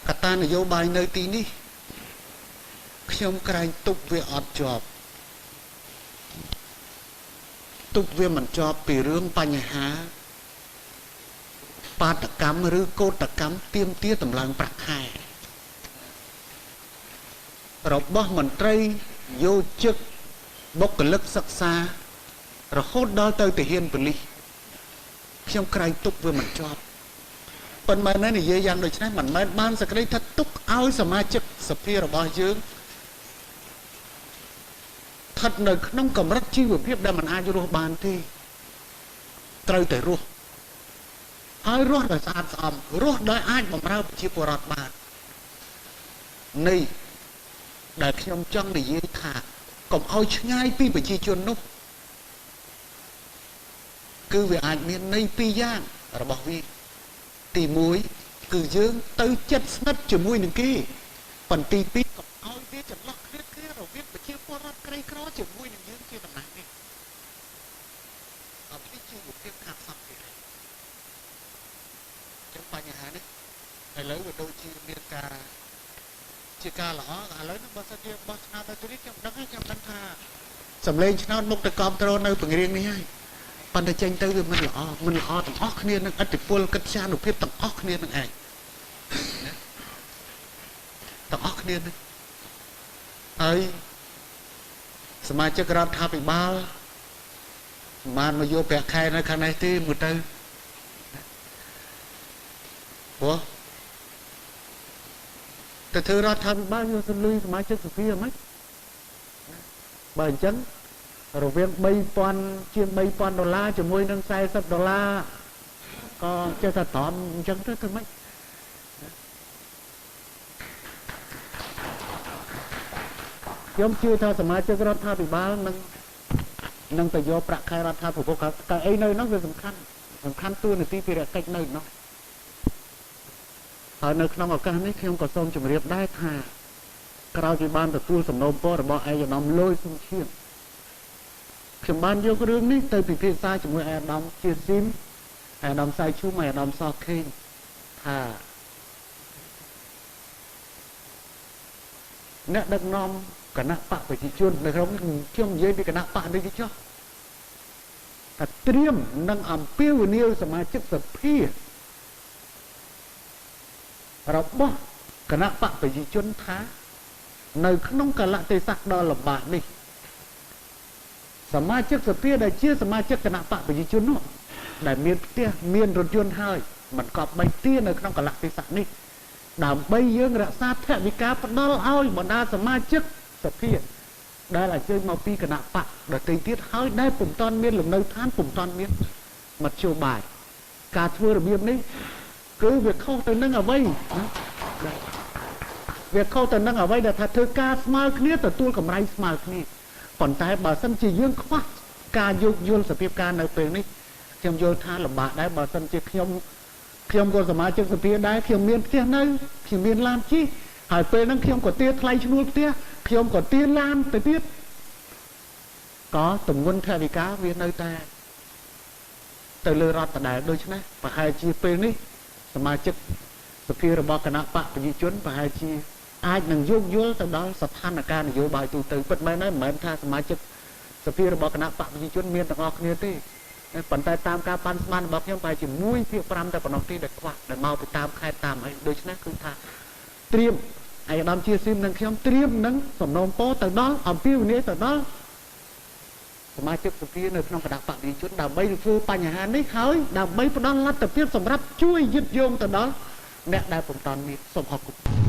កត្តានយោបាយនៅទីនេះខ្ញុំក្រែងទុកវាអត់ជាប់ទុកវាមិនជាប់ពីរឿងបញ្ហាបាតកម្មឬកោតកម្មទាមទារតម្លើងប្រាក់ខែរបស់មន្ត្រីយោជិកបុគ្គលិកសិក្សារហូតដល់ទៅទាហានប៉ូលីសខ្ញុំក្រែងទុកវាមិនជាប់ប៉ុន្តែនិយាយយ៉ាងដូចនេះមិនមែនបានសក្តិថាទុកឲ្យសមាជិកសភារបស់យើងស្ថិតនៅក្នុងកម្រិតជីវភាពដែលមិនអាចរស់បានទេត្រូវតែរស់ហើយរស់ដោយស្អាតស្អំរស់ដោយអាចបម្រើប្រជាពលរដ្ឋបាននេះដែលខ្ញុំចង់និយាយថាកុំឲ្យឆ្ងាយពីប្រជាជននោះគឺវាអាចមានន័យ2យ៉ាងរបស់វាទី1គឺយើងទៅចិត្តស្និទ្ធជាមួយនឹងគេប៉ុន្តែទី2កុំឲ្យវាចន្លោះគ្នារវាងប្រជាពលរដ្ឋក្រីក្រជាមួយនឹងយើងជាតំណែងនេះអំពីជីវភាពខាងសង្គមចឹងបញ្ហានេះឥឡូវវាដូចជាមានការជាការល្អឥឡូវនេះបើសិនជាបោះឆ្នោតទៅនេះខ្ញុំដឹងថាសម្លេងឆ្នោតមុខទៅគ្រប់គ្រងនៅពង្រៀងនេះហើយប៉ុន្តែចេញទៅវាមិនល្អទាំងអស់គ្នានឹងឥទ្ធិពលកិត្យានុភាពទាំងអស់គ្នានឹងឯងទាំងអស់គ្នានឹងហើយសមាជិករដ្ឋាភិបាលបានមកយកប្រាក់ខែនៅខាងនេះទេមើលទៅព្រោះទៅធ្វើរដ្ឋាភិបាលយកសលុយសមាជិកសភាមិនបើអញ្ចឹងរវាង$3,000ជាង$3,000ជាមួយនឹង$40ក៏ចេះតែត្រង់អញ្ចឹងទៅមិនខ្ញុំជឿថាសមាជិករដ្ឋាភិបាលនឹងទៅយកប្រាក់ខែរដ្ឋាភិបាលក៏អីនៅនោះវាសំខាន់តួនាទីភារកិច្ចនៅនោះហើយនៅក្នុងឱកាសនេះខ្ញុំក៏សូមជម្រាបដែរថា ក្រៅពីបានទទួលសំណូមពររបស់ឯកឧត្តមលយសុនឈៀនខ្ញុំបានយករឿងនេះទៅពិភាក្សាជាមួយឯកឧត្តមជាស៊ីមឯកឧត្តមសៃឈូមឯកឧត្តមសខេងថាអ្នកដឹកនាំគណៈបកប្រជាជននៅក្នុងខ្ញុំនិយាយពីគណៈបកនេះចុះថាត្រៀមនឹងអំពាវនាវសមាជិកសភារបស់គណៈបកប្រជាជនថានៅក្នុងកលៈទេសៈដ៏លំបាកនេះសមាជិកសភាដែលជាសមាជិកគណៈបកប្រជាជននោះដែលមានផ្ទះមានរថយន្តហើយមិនកប់បីទានៅក្នុងកលៈទេសៈនេះដើម្បីយើងរក្សាថវិកាផ្ដល់ឲ្យបណ្ដាសមាជិកសភាដែលអញ្ជើញមកពីគណៈបកដទៃទៀតហើយដែលពុំតាន់មានលំនៅឋានពុំតាន់មានមធ្យោបាយការធ្វើរបៀបនេះគឺវាខុសទៅនឹងអ្វីវាខុសទៅនឹងអ្វីដែលថាធ្វើការស្មើគ្នាទទួលកម្រៃស្មើគ្នាប៉ុន្តែបើសិនជាយើងខ្វះការយោគយល់សភាពការនៅពេលនេះខ្ញុំយល់ថាលំបាកដែរបើសិនជាខ្ញុំក៏សមាជិកសភាដែរខ្ញុំមានផ្ទះនៅខ្ញុំមានឡានជិះហើយពេលហ្នឹងខ្ញុំក៏ទារថ្លៃឈ្នួលផ្ទះខ្ញុំក៏ទារឡានទៅទៀតក៏ទម្ងន់ថវិកាវានៅតែទៅលើរដ្ឋដដែលដូច្នេះប្រហែលជាពេលនេះសមាជិកសភារបស់គណៈបកប្រជាជនប្រហែលជាអាចនឹងយោគយល់ទៅដល់ស្ថានភាពនយោបាយទូទៅពិតមែនហើយមិនមែនថាសមាជិកសភារបស់គណៈបកប្រជាជនមានទាំងអស់គ្នាទេប៉ុន្តែតាមការប៉ាន់ស្មានរបស់ខ្ញុំប្រហែលជា1/5តែប៉ុណ្ណោះទេដែលខ្វះដែលមកពីតាមខេត្តតាមអីដូច្នេះគឺថាត្រៀមឯកឧត្តមជាស៊ីមនិងខ្ញុំត្រៀមនឹងសំណូមពរទៅដល់អំពាវនាវទៅដល់សមាជិកសភានៅក្នុងគណៈបកប្រជាជនដើម្បីធ្វើបញ្ហានេះហើយដើម្បីផ្ដល់លទ្ធភាពសម្រាប់ជួយយឹតយោងទៅដល់អ្នកដែលពុំតាន់មានសូមអរគុណ